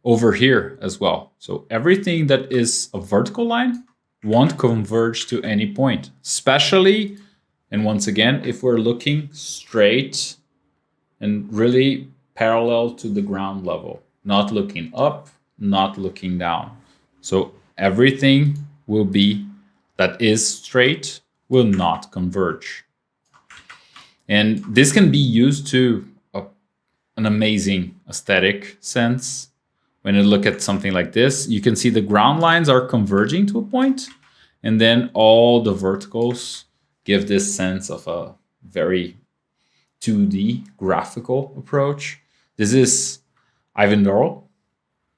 over here as well. So everything that is a vertical line won't converge to any point, especially, and once again, if we're looking straight and really parallel to the ground level, not looking up, not looking down. So everything will be that is straight will not converge. And this can be used to an amazing aesthetic sense. When you look at something like this, you can see the ground lines are converging to a point, and then all the verticals give this sense of a very 2D graphical approach. This is Eyvind Earle,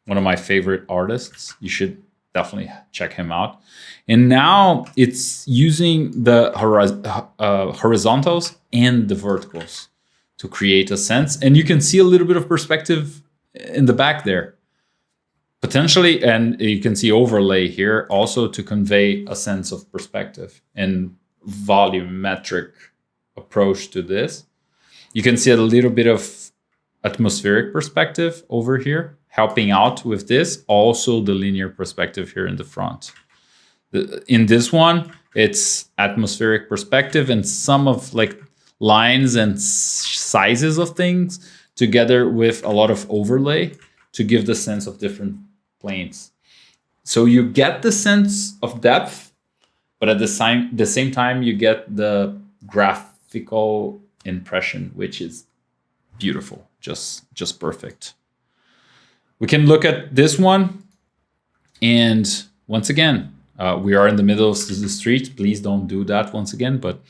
one of my favorite artists. You should definitely check him out. And now it's using the horizontals and the verticals to create a sense. And you can see a little bit of perspective in the back there, potentially. And you can see overlay here also to convey a sense of perspective and volumetric approach to this. You can see a little bit of atmospheric perspective over here, helping out with this. Also the linear perspective here in the front. In this one, it's atmospheric perspective and some of like lines and sizes of things together with a lot of overlay to give the sense of different planes. So you get the sense of depth, but at the same time, you get the graphical impression, which is beautiful, just perfect. We can look at this one, and once again, We are in the middle of the street. Please don't do that once again. But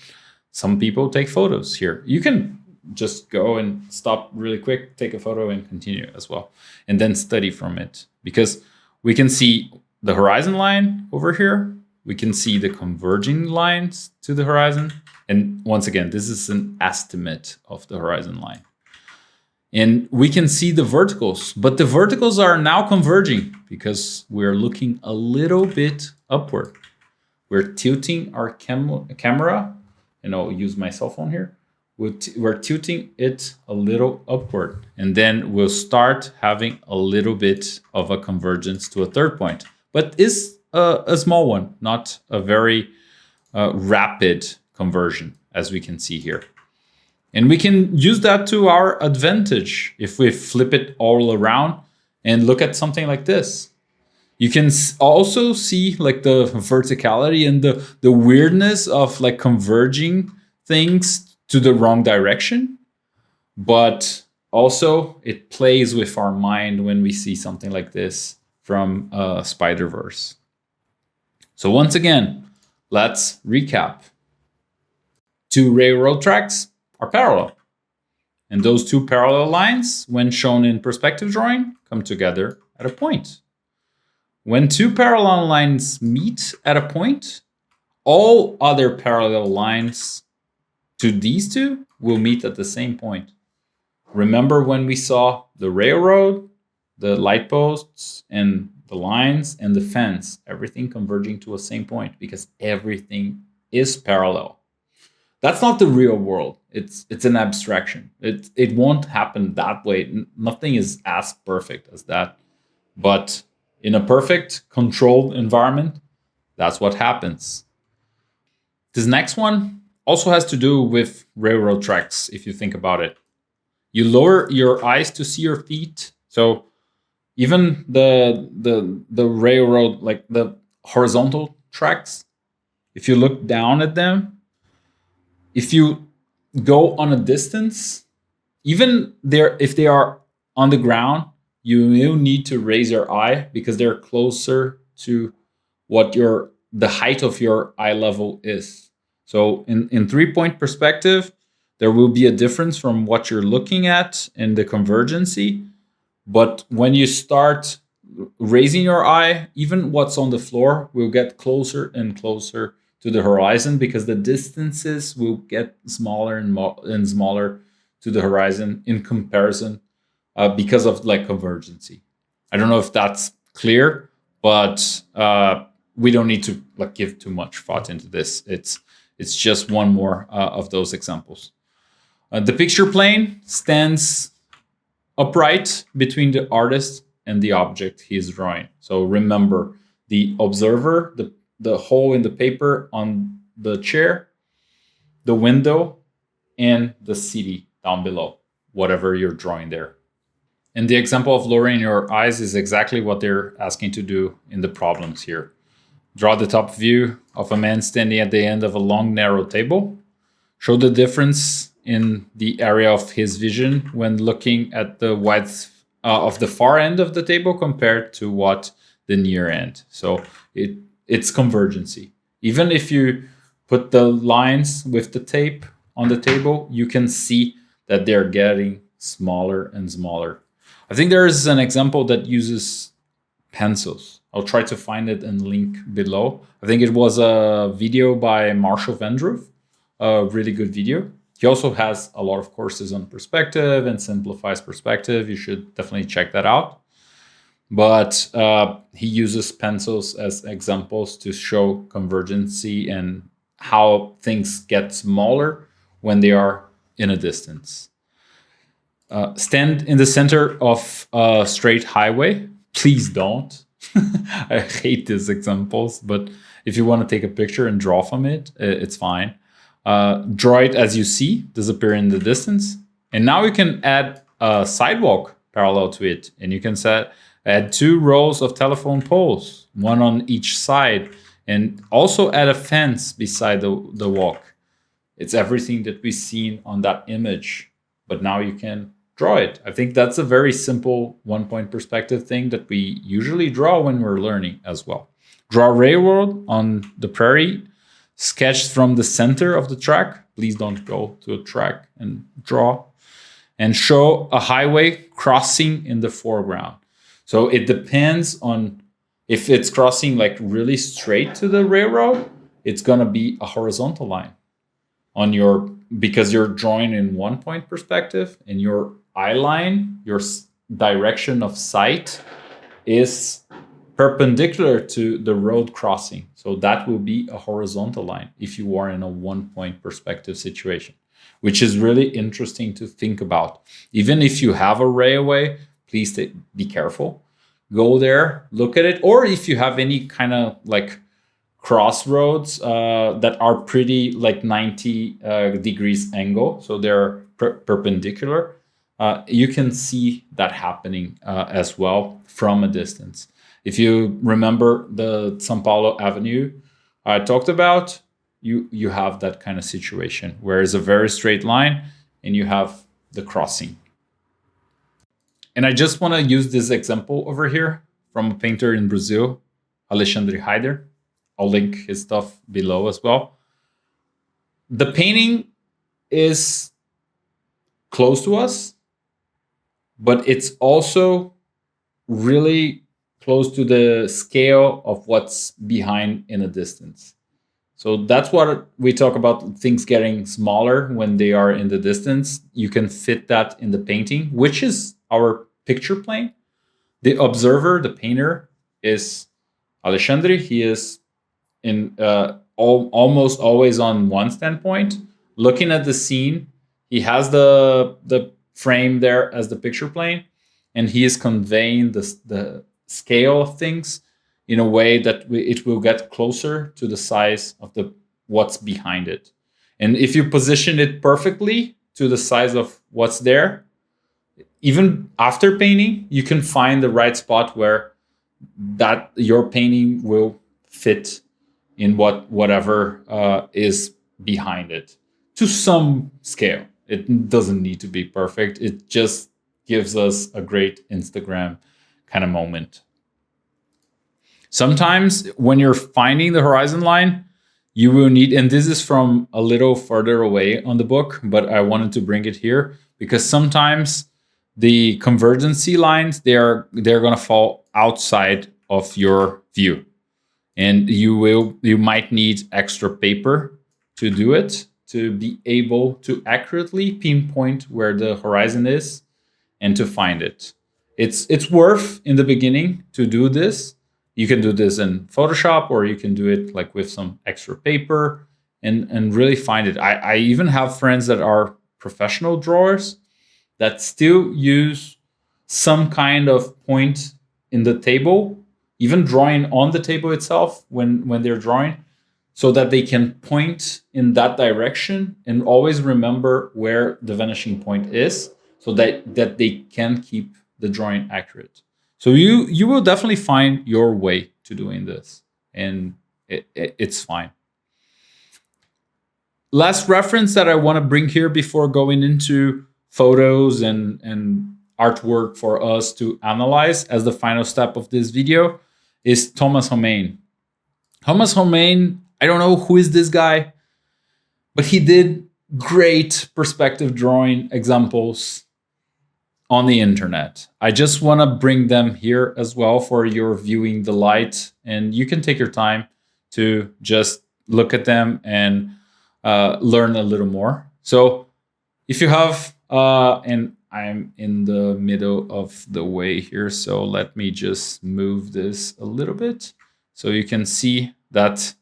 some people take photos here. You can just go and stop really quick, take a photo and continue as well. And then study from it. Because we can see the horizon line over here. We can see the converging lines to the horizon. And once again, this is an estimate of the horizon line. And we can see the verticals, but the verticals are now converging because we're looking a little bit upward. We're tilting our camera, and I'll use my cell phone here. We're tilting it a little upward, and then we'll start having a little bit of a convergence to a third point, but is a small one, not a very rapid conversion, as we can see here. And we can use that to our advantage if we flip it all around and look at something like this. You can also see like the verticality and the weirdness of like converging things to the wrong direction. But also it plays with our mind when we see something like this from Spider-Verse. So once again, let's recap. Two railroad tracks are parallel. And those two parallel lines, when shown in perspective drawing, come together at a point. When two parallel lines meet at a point, all other parallel lines to these two will meet at the same point. Remember when we saw the railroad, the light posts, and the lines, and the fence, everything converging to a same point because everything is parallel. That's not the real world. It's an abstraction. It won't happen that way. Nothing is as perfect as that. But in a perfect controlled environment, that's what happens. This next one also has to do with railroad tracks, if you think about it. You lower your eyes to see your feet. So even the railroad, like the horizontal tracks, if you look down at them, if you go on a distance, even if they are on the ground, you will need to raise your eye because they're closer to what the height of your eye level is. So in 3-point perspective, there will be a difference from what you're looking at in the convergency. But when you start raising your eye, even what's on the floor will get closer and closer to the horizon because the distances will get smaller and smaller to the horizon in comparison because of like convergency. I don't know if that's clear, but we don't need to like give too much thought into this. It's just one more of those examples. The picture plane stands upright between the artist and the object he is drawing. So remember the observer, the hole in the paper on the chair, the window, and the city down below, whatever you're drawing there. And the example of lowering your eyes is exactly what they're asking to do in the problems here. Draw the top view of a man standing at the end of a long, narrow table. Show the difference in the area of his vision when looking at the width of the far end of the table compared to what the near end. So it's convergency. Even if you put the lines with the tape on the table, you can see that they're getting smaller and smaller. I think there is an example that uses pencils. I'll try to find it and link below. I think it was a video by Marshall Vandroof, a really good video. He also has a lot of courses on perspective and simplifies perspective. You should definitely check that out. But he uses pencils as examples to show convergency and how things get smaller when they are in a distance. Stand in the center of a straight highway. Please don't. I hate these examples, but if you want to take a picture and draw from it, it's fine. Draw it as you see, disappear in the distance. And now you can add a sidewalk parallel to it. And you can add 2 rows of telephone poles, one on each side, and also add a fence beside the walk. It's everything that we've seen on that image, but now you can draw it. I think that's a very simple 1-point perspective thing that we usually draw when we're learning as well. Draw railroad on the prairie, sketched from the center of the track. Please don't go to a track and draw. And show a highway crossing in the foreground. So it depends on if it's crossing like really straight to the railroad, it's going to be a horizontal line on your, because you're drawing in 1 point perspective, and your eye line, your direction of sight, is perpendicular to the road crossing. So that will be a horizontal line if you are in a 1 point perspective situation, which is really interesting to think about. Even if you have a railway, please be careful. Go there, look at it. Or if you have any kind of like crossroads that are pretty like 90 degrees angle, so they're perpendicular, you can see that happening as well from a distance. If you remember the São Paulo Avenue I talked about, you have that kind of situation where it's a very straight line and you have the crossing. And I just want to use this example over here from a painter in Brazil, Alexandre Reider. I'll link his stuff below as well. The painting is close to us, but it's also really close to the scale of what's behind in a distance. So that's what we talk about, things getting smaller when they are in the distance. You can fit that in the painting, which is our picture plane. The observer, the painter, is Alexandre. He is in almost always on one standpoint, looking at the scene. He has the frame there as the picture plane, and he is conveying the scale of things in a way that it will get closer to the size of what's behind it. And if you position it perfectly to the size of what's there, even after painting, you can find the right spot where that your painting will fit in whatever is behind it to some scale. It doesn't need to be perfect. It just gives us a great Instagram kind of moment. Sometimes when you're finding the horizon line, you will need, and this is from a little further away on the book, but I wanted to bring it here because sometimes the convergency lines, they're going to fall outside of your view, and you might need extra paper to do it, to be able to accurately pinpoint where the horizon is and to find it. It's worth in the beginning to do this. You can do this in Photoshop, or you can do it like with some extra paper and really find it. I even have friends that are professional drawers that still use some kind of point in the table, even drawing on the table itself when they're drawing, so that they can point in that direction and always remember where the vanishing point is, so that they can keep the drawing accurate. So you will definitely find your way to doing this, and it's fine. Last reference that I want to bring here before going into photos and artwork for us to analyze as the final step of this video is Thomas Romain. Thomas Romain, I don't know who is this guy, but he did great perspective drawing examples on the internet. I just want to bring them here as well for your viewing delight, and you can take your time to just look at them and learn a little more. So if you have, and I'm in the middle of the way here, so let me just move this a little bit so you can see that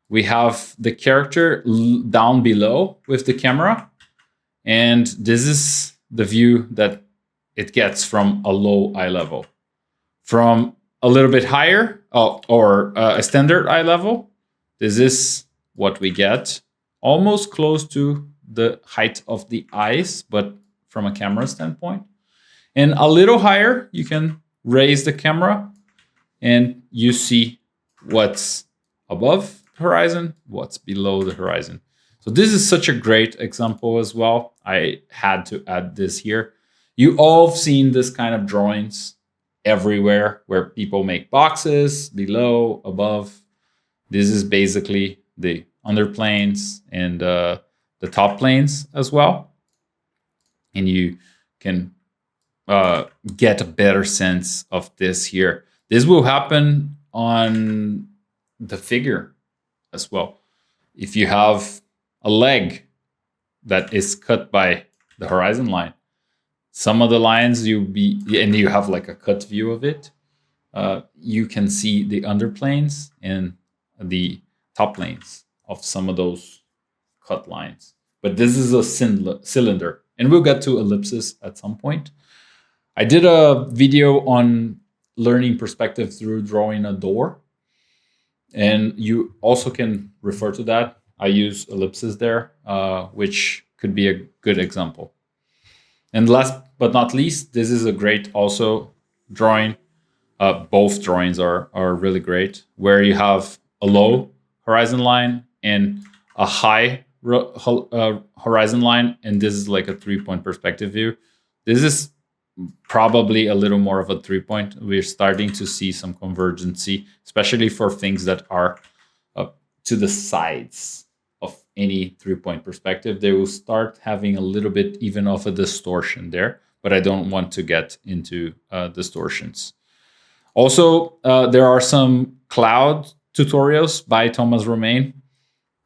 we have the character down below with the camera, and this is the view that it gets from a low eye level. From a little bit higher, or a standard eye level, this is what we get, almost close to the height of the eyes, but from a camera standpoint. And a little higher, you can raise the camera and you see what's above the horizon, what's below the horizon. So this is such a great example as well. I had to add this here. You all have seen this kind of drawings everywhere where people make boxes, below, above. This is basically the underplanes and the top planes as well. And you can get a better sense of this here. This will happen on the figure as well. If you have a leg that is cut by the horizon line, some of the lines and you have like a cut view of it, you can see the underplanes and the top planes of some of those cut lines. But this is a cylinder, and we'll get to ellipses at some point. I did a video on learning perspective through drawing a door, and you also can refer to that. I use ellipses there, which could be a good example. And last but not least, this is a great also drawing. Both drawings are really great, where you have a low horizon line and a high horizon line, and this is like a 3-point perspective view. This is probably a little more of a 3-point. We're starting to see some convergency, especially for things that are to the sides of any 3-point perspective. They will start having a little bit even of a distortion there, but I don't want to get into distortions. Also, there are some cloud tutorials by Thomas Romain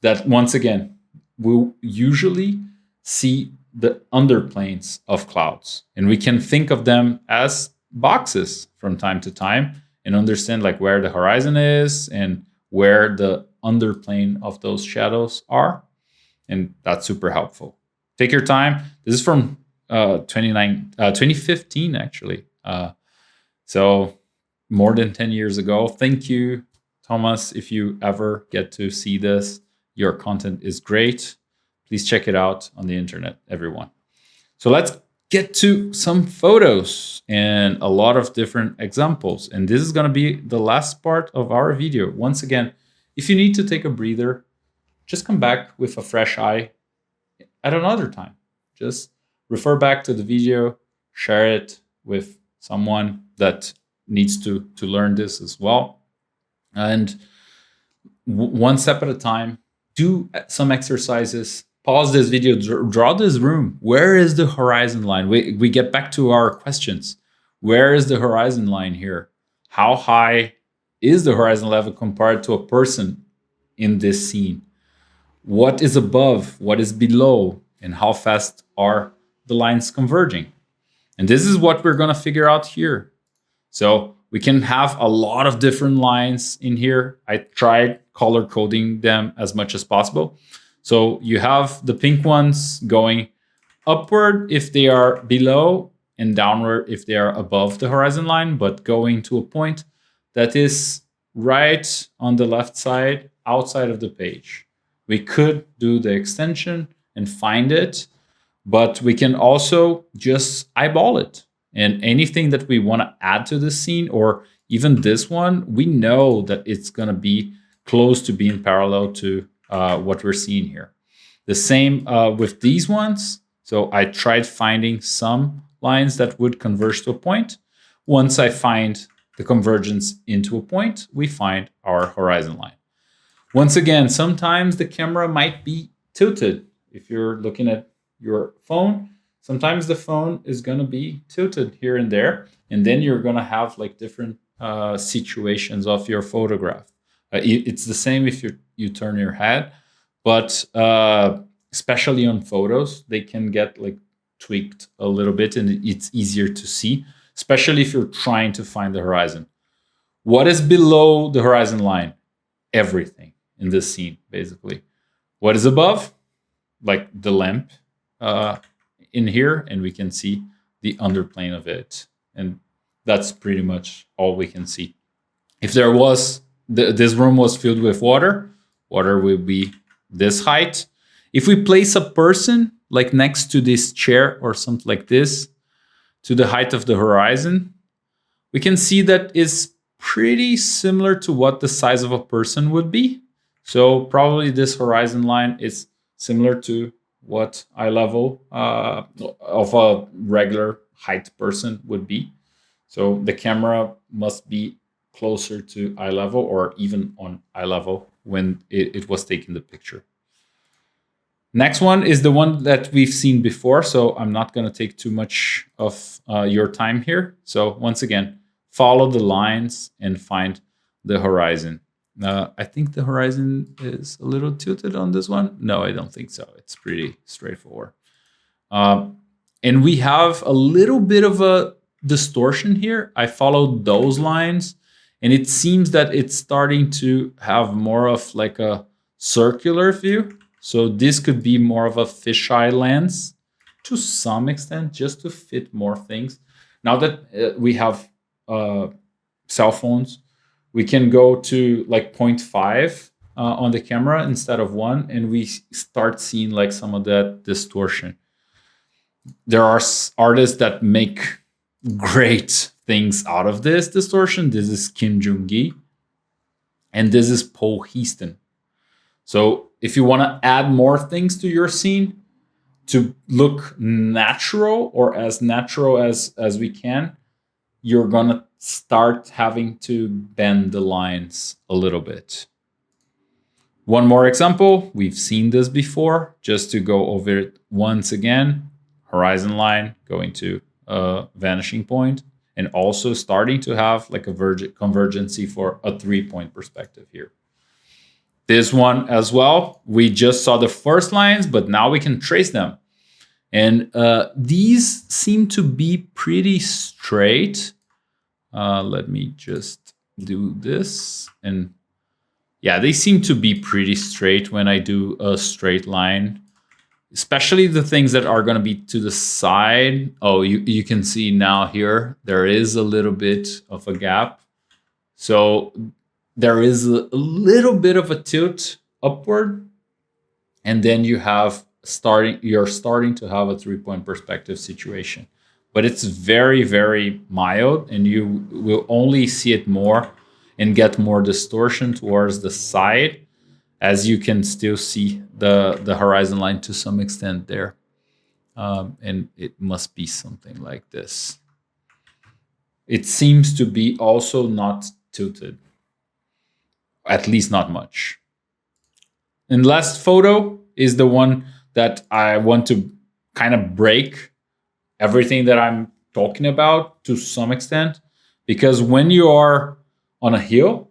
that, once again, will usually see the underplanes of clouds. And we can think of them as boxes from time to time and understand like where the horizon is and where the underplane of those shadows are. And that's super helpful. Take your time. This is from 2015, actually. So more than 10 years ago. Thank you, Thomas. If you ever get to see this, your content is great. Please check it out on the internet, everyone. So let's get to some photos and a lot of different examples. And this is going to be the last part of our video. Once again, if you need to take a breather, just come back with a fresh eye at another time. Just refer back to the video, share it with someone that needs to learn this as well. And one step at a time, do some exercises. Pause this video, draw this room. Where is the horizon line? We get back to our questions. Where is the horizon line here? How high is the horizon level compared to a person in this scene? What is above? What is below? And how fast are the lines converging? And this is what we're going to figure out here. So we can have a lot of different lines in here. I tried color coding them as much as possible. So you have the pink ones going upward if they are below and downward if they are above the horizon line, but going to a point that is right on the left side outside of the page. We could do the extension and find it, but we can also just eyeball it. And anything that we want to add to the scene, or even this one, we know that it's going to be close to being parallel to what we're seeing here. The same with these ones. So I tried finding some lines that would converge to a point. Once I find the convergence into a point, we find our horizon line. Once again, sometimes the camera might be tilted. If you're looking at your phone, sometimes the phone is going to be tilted here and there, and then you're going to have like different situations of your photograph. It's the same if you turn your head, but especially on photos, they can get like tweaked a little bit, and it's easier to see, especially if you're trying to find the horizon. What is below the horizon line? Everything in this scene, basically. What is above? Like the lamp in here, and we can see the underplane of it. And that's pretty much all we can see. If there was, this room was filled with water, water will be this height. If we place a person like next to this chair or something like this, to the height of the horizon, we can see that is pretty similar to what the size of a person would be. So probably this horizon line is similar to what eye level of a regular height person would be. So the camera must be closer to eye level or even on eye level when it was taking the picture. Next one is the one that we've seen before, so I'm not going to take too much of your time here. So once again, follow the lines and find the horizon. I think the horizon is a little tilted on this one. No, I don't think so. It's pretty straightforward. And we have a little bit of a distortion here. I followed those lines, and it seems that it's starting to have more of like a circular view. So this could be more of a fisheye lens to some extent, just to fit more things. Now that we have cell phones, we can go to like 0.5 on the camera instead of 1, and we start seeing like some of that distortion. There are artists that make great things out of this distortion. This is Kim Jung-gi, and this is Paul Heston. So if you want to add more things to your scene to look natural, or as natural as we can, you're going to start having to bend the lines a little bit. One more example. We've seen this before. Just to go over it once again. Horizon line going to a vanishing point, and also starting to have like a convergency for a 3-point perspective here. This one as well, we just saw the first lines, but now we can trace them. And these seem to be pretty straight. Let me just do this. And yeah, they seem to be pretty straight when I do a straight line, especially the things that are going to be to the side. Oh, you can see now here, there is a little bit of a gap. So there is a little bit of a tilt upward, and then you're starting to have a 3-point perspective situation. But it's very, very mild, and you will only see it more and get more distortion towards the side, as you can still see the horizon line to some extent there. And it must be something like this. It seems to be also not tilted. At least not much. And last photo is the one that I want to kind of break everything that I'm talking about to some extent, because when you are on a hill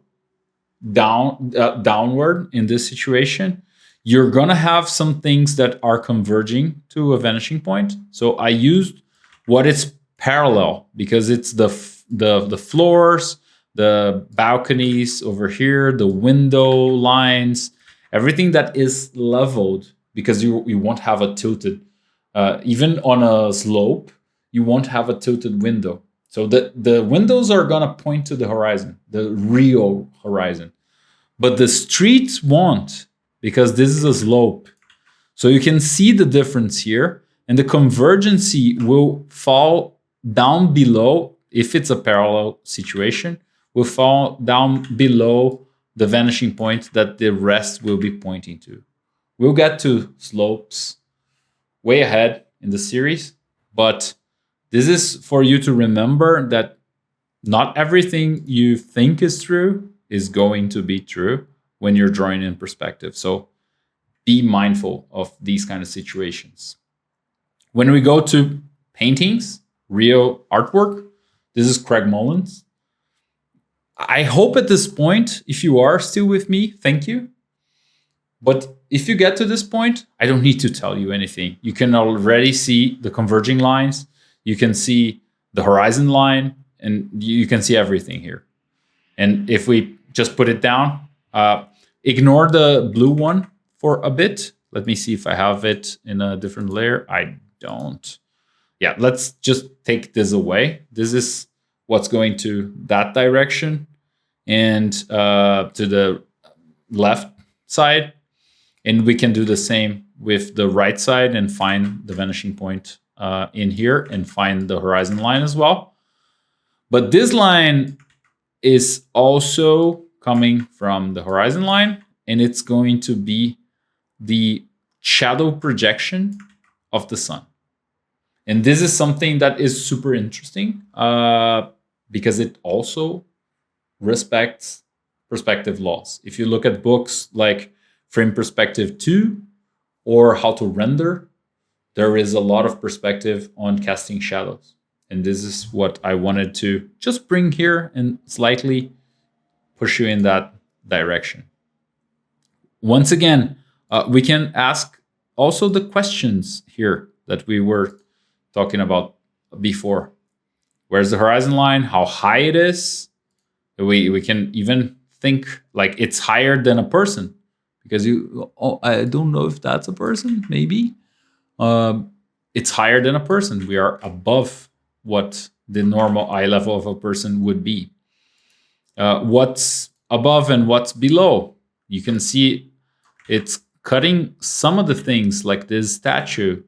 downward in this situation, you're gonna have some things that are converging to a vanishing point. So I used what is parallel, because it's the floors, the balconies over here, the window lines, everything that is leveled, because you won't have a tilted, even on a slope, you won't have a tilted window. So the windows are going to point to the horizon, the real horizon. But the streets won't, because this is a slope. So you can see the difference here, and the convergency will fall down below, if it's a parallel situation, will fall down below the vanishing point that the rest will be pointing to. We'll get to slopes way ahead in the series, but this is for you to remember that not everything you think is true is going to be true when you're drawing in perspective. So be mindful of these kind of situations. When we go to paintings, real artwork, this is Craig Mullins. I hope at this point, if you are still with me, thank you. But if you get to this point, I don't need to tell you anything. You can already see the converging lines. You can see the horizon line, and you can see everything here. And if we just put it down, ignore the blue one for a bit. Let me see if I have it in a different layer. I don't. Yeah, let's just take this away. This is what's going to that direction and to the left side. And we can do the same with the right side and find the vanishing point in here and find the horizon line as well. But this line is also coming from the horizon line, and it's going to be the shadow projection of the sun. And this is something that is super interesting. because it also respects perspective laws. If you look at books like Frame Perspective 2 or How to Render, there is a lot of perspective on casting shadows. And this is what I wanted to just bring here and slightly push you in that direction. Once again, we can ask also the questions here that we were talking about before. Where's the horizon line? How high it is? We can even think like it's higher than a person, because I don't know if that's a person. Maybe it's higher than a person. We are above what the normal eye level of a person would be. What's above and what's below? You can see it's cutting some of the things like this statue.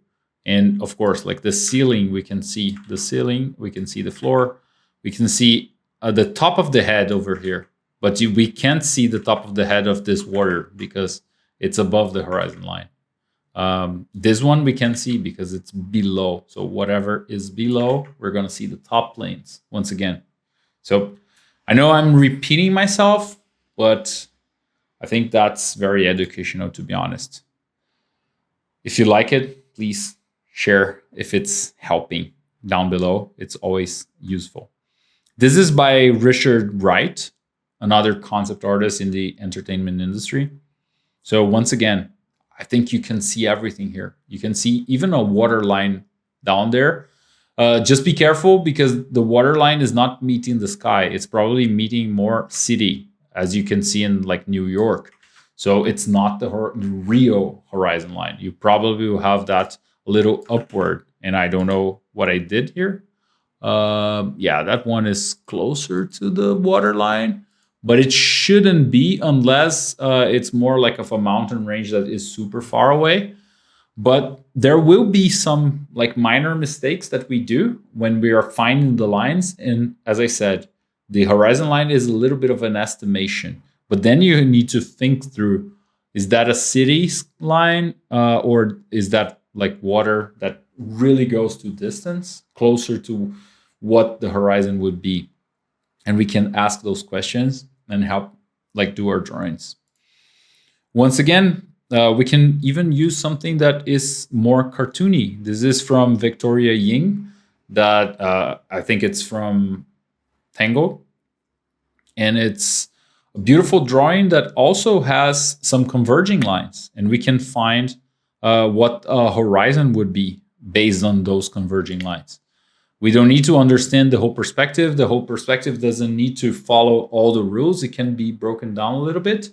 And of course, like the ceiling, we can see the ceiling, we can see the floor, we can see the top of the head over here. But we can't see the top of the head of this water because it's above the horizon line. This one we can see because it's below. So whatever is below, we're going to see the top planes once again. So I know I'm repeating myself, but I think that's very educational, to be honest. If you like it, please share if it's helping down below. It's always useful. This is by Richard Wright, another concept artist in the entertainment industry. So once again, I think you can see everything here. You can see even a water line down there. Just be careful because the water line is not meeting the sky. It's probably meeting more city, as you can see in like New York. So it's not the real horizon line. You probably will have that a little upward. And I don't know what I did here. Yeah, that one is closer to the water line, but it shouldn't be unless it's more like of a mountain range that is super far away. But there will be some like minor mistakes that we do when we are finding the lines. And as I said, the horizon line is a little bit of an estimation. But then you need to think through, is that a city's line or is that like water that really goes to distance, closer to what the horizon would be? And we can ask those questions and help like do our drawings. Once again, we can even use something that is more cartoony. This is from Victoria Ying, that I think it's from Tango. And it's a beautiful drawing that also has some converging lines. And we can find what a horizon would be based on those converging lines. We don't need to understand the whole perspective. The whole perspective doesn't need to follow all the rules. It can be broken down a little bit,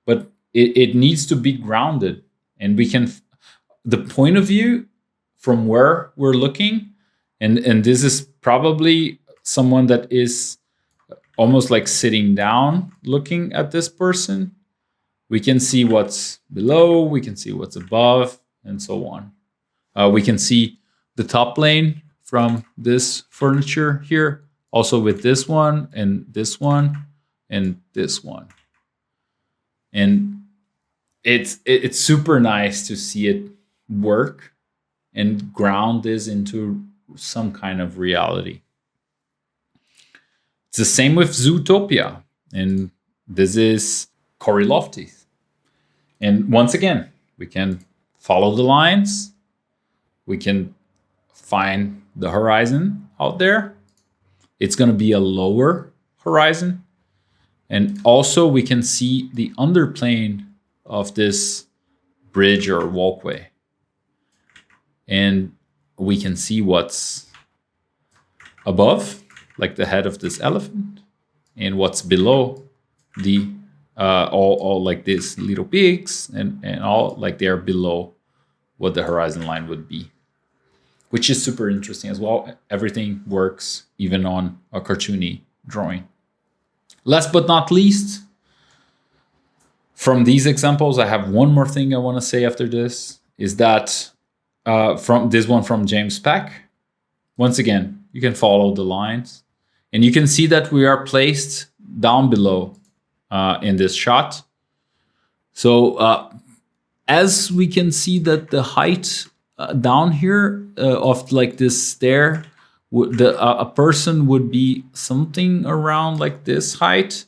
but it needs to be grounded. And we can, the point of view from where we're looking, and this is probably someone that is almost like sitting down looking at this person. We can see what's below, we can see what's above, and so on. We can see the top plane from this furniture here, also with this one and this one and this one. And it's super nice to see it work and ground this into some kind of reality. It's the same with Zootopia, and this is Cory Loftis. And once again, we can follow the lines. We can find the horizon out there. It's going to be a lower horizon. And also we can see the underplane of this bridge or walkway. And we can see what's above, like the head of this elephant, and what's below the all like these little pigs and all like they're below what the horizon line would be, which is super interesting as well. Everything works even on a cartoony drawing. Last but not least, from these examples, I have one more thing I want to say after this, is that from this one from James Paick, once again, you can follow the lines and you can see that we are placed down below in this shot. So as we can see that the height down here of like this stair a person would be something around like this height.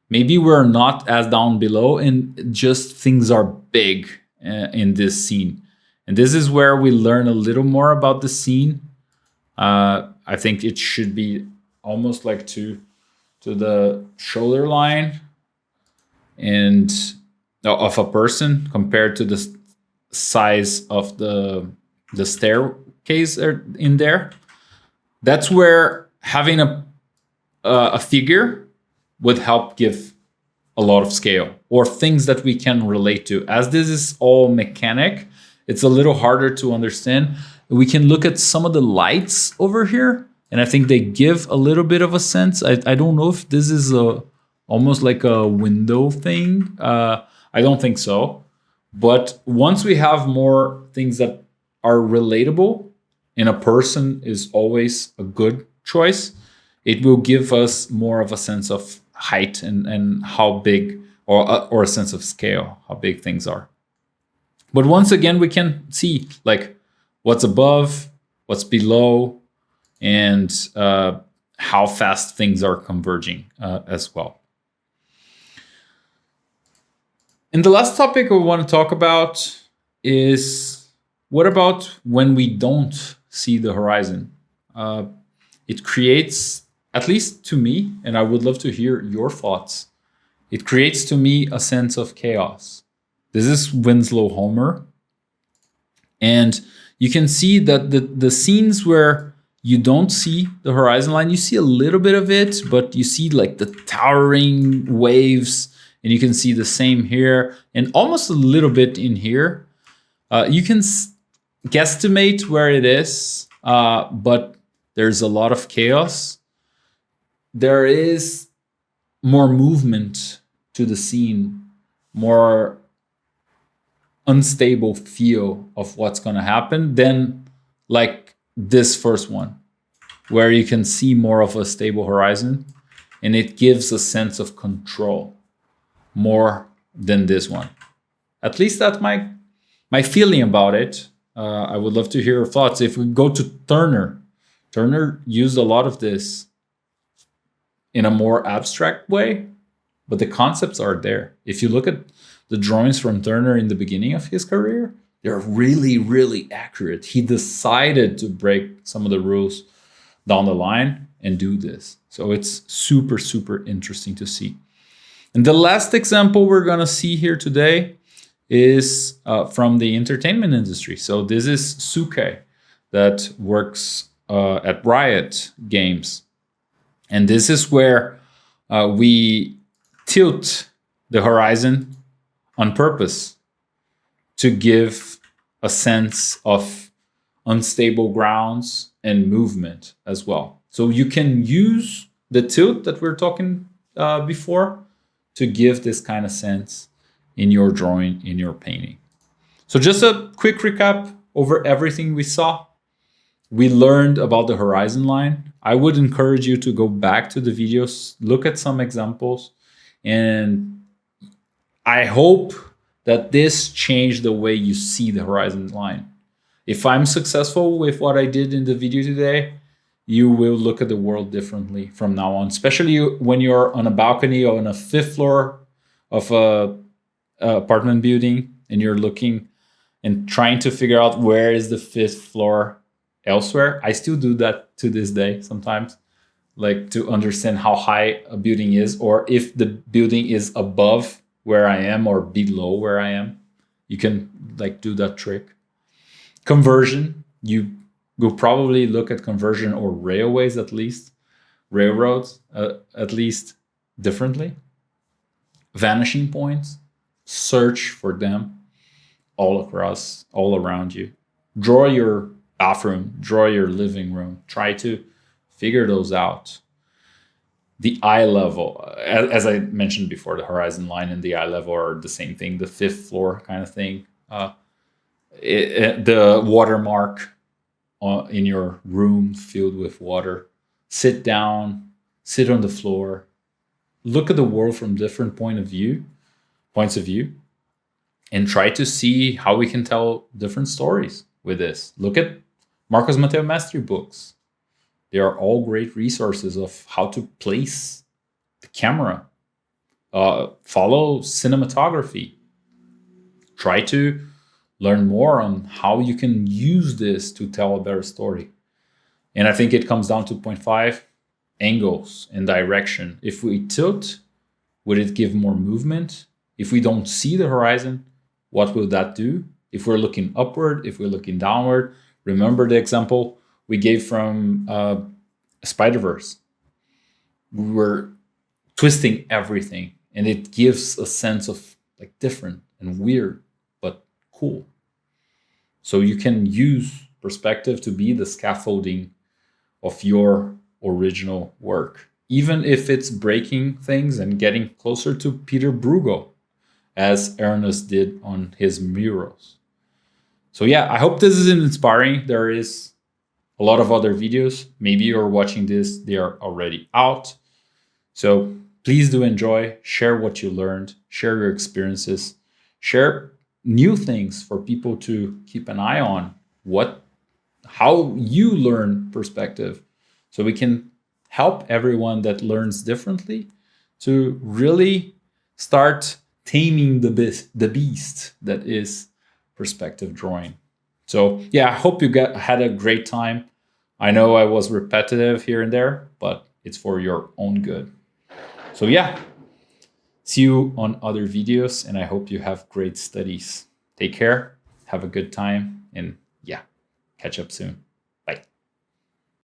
Maybe we're not as down below, and just things are big in this scene. And this is where we learn a little more about the scene. I think it should be almost like to the shoulder line and of a person compared to the size of the staircase in there. That's where having a figure would help give a lot of scale, or things that we can relate to. As this is all mechanic, it's a little harder to understand. We can look at some of the lights over here, and I think they give a little bit of a sense. I don't know if this is almost like a window thing. I don't think so. But once we have more things that are relatable, and a person is always a good choice, it will give us more of a sense of height and how big, or a sense of scale, how big things are. But once again, we can see like what's above, what's below, and how fast things are converging as well. And the last topic we want to talk about is, what about when we don't see the horizon? It creates, at least to me, and I would love to hear your thoughts, it creates to me a sense of chaos. This is Winslow Homer. And you can see that the scenes where you don't see the horizon line, you see a little bit of it, but you see like the towering waves, and you can see the same here, and almost a little bit in here. You can guesstimate where it is, but there's a lot of chaos. There is more movement to the scene, more unstable feel of what's going to happen than like this first one, where you can see more of a stable horizon, and it gives a sense of control more than this one. At least that's my feeling about it. I would love to hear your thoughts. If we go to Turner used a lot of this in a more abstract way, but the concepts are there. If you look at the drawings from Turner in the beginning of his career, they're really, really accurate. He decided to break some of the rules down the line and do this. So it's super, super interesting to see. And the last example we're going to see here today is from the entertainment industry. So this is Suke, that works at Riot Games. And this is where we tilt the horizon on purpose to give a sense of unstable grounds and movement as well. So you can use the tilt that we're talking before to give this kind of sense in your drawing, in your painting. So just a quick recap over everything we saw. We learned about the horizon line. I would encourage you to go back to the videos, look at some examples, and I hope that this changed the way you see the horizon line. If I'm successful with what I did in the video today, you will look at the world differently from now on, especially when you're on a balcony or on a fifth floor of a apartment building and you're looking and trying to figure out where is the fifth floor elsewhere. I still do that to this day sometimes, like to understand how high a building is, or if the building is above where I am or below where I am. You can like do that trick. Conversion, you will probably look at conversion or railways, at least railroads, at least differently. Vanishing points, search for them all across, all around you. Draw your bathroom, draw your living room. Try to figure those out. The eye level, as I mentioned before, the horizon line and the eye level are the same thing, the fifth floor kind of thing. The watermark in your room filled with water. Sit down, sit on the floor, look at the world from different points of view, and try to see how we can tell different stories with this. Look at Marcos Mateo-Mestre books. They are all great resources of how to place the camera, follow cinematography, try to learn more on how you can use this to tell a better story. And I think it comes down to point 5, angles and direction. If we tilt, would it give more movement? If we don't see the horizon, what will that do? If we're looking upward, if we're looking downward, remember the example we gave from Spider-Verse. We were twisting everything, and it gives a sense of like different and weird, but cool. So you can use perspective to be the scaffolding of your original work, even if it's breaking things and getting closer to Peter Bruegel, as Ernest did on his murals. So yeah, I hope this is inspiring. There is a lot of other videos. Maybe you're watching this, they are already out. So please do enjoy, share what you learned, share your experiences, share new things for people to keep an eye on, how you learn perspective, so we can help everyone that learns differently to really start taming the beast that is perspective drawing. So yeah, I hope you had a great time. I know I was repetitive here and there, but it's for your own good. So yeah, see you on other videos, and I hope you have great studies. Take care, have a good time, and yeah, catch up soon.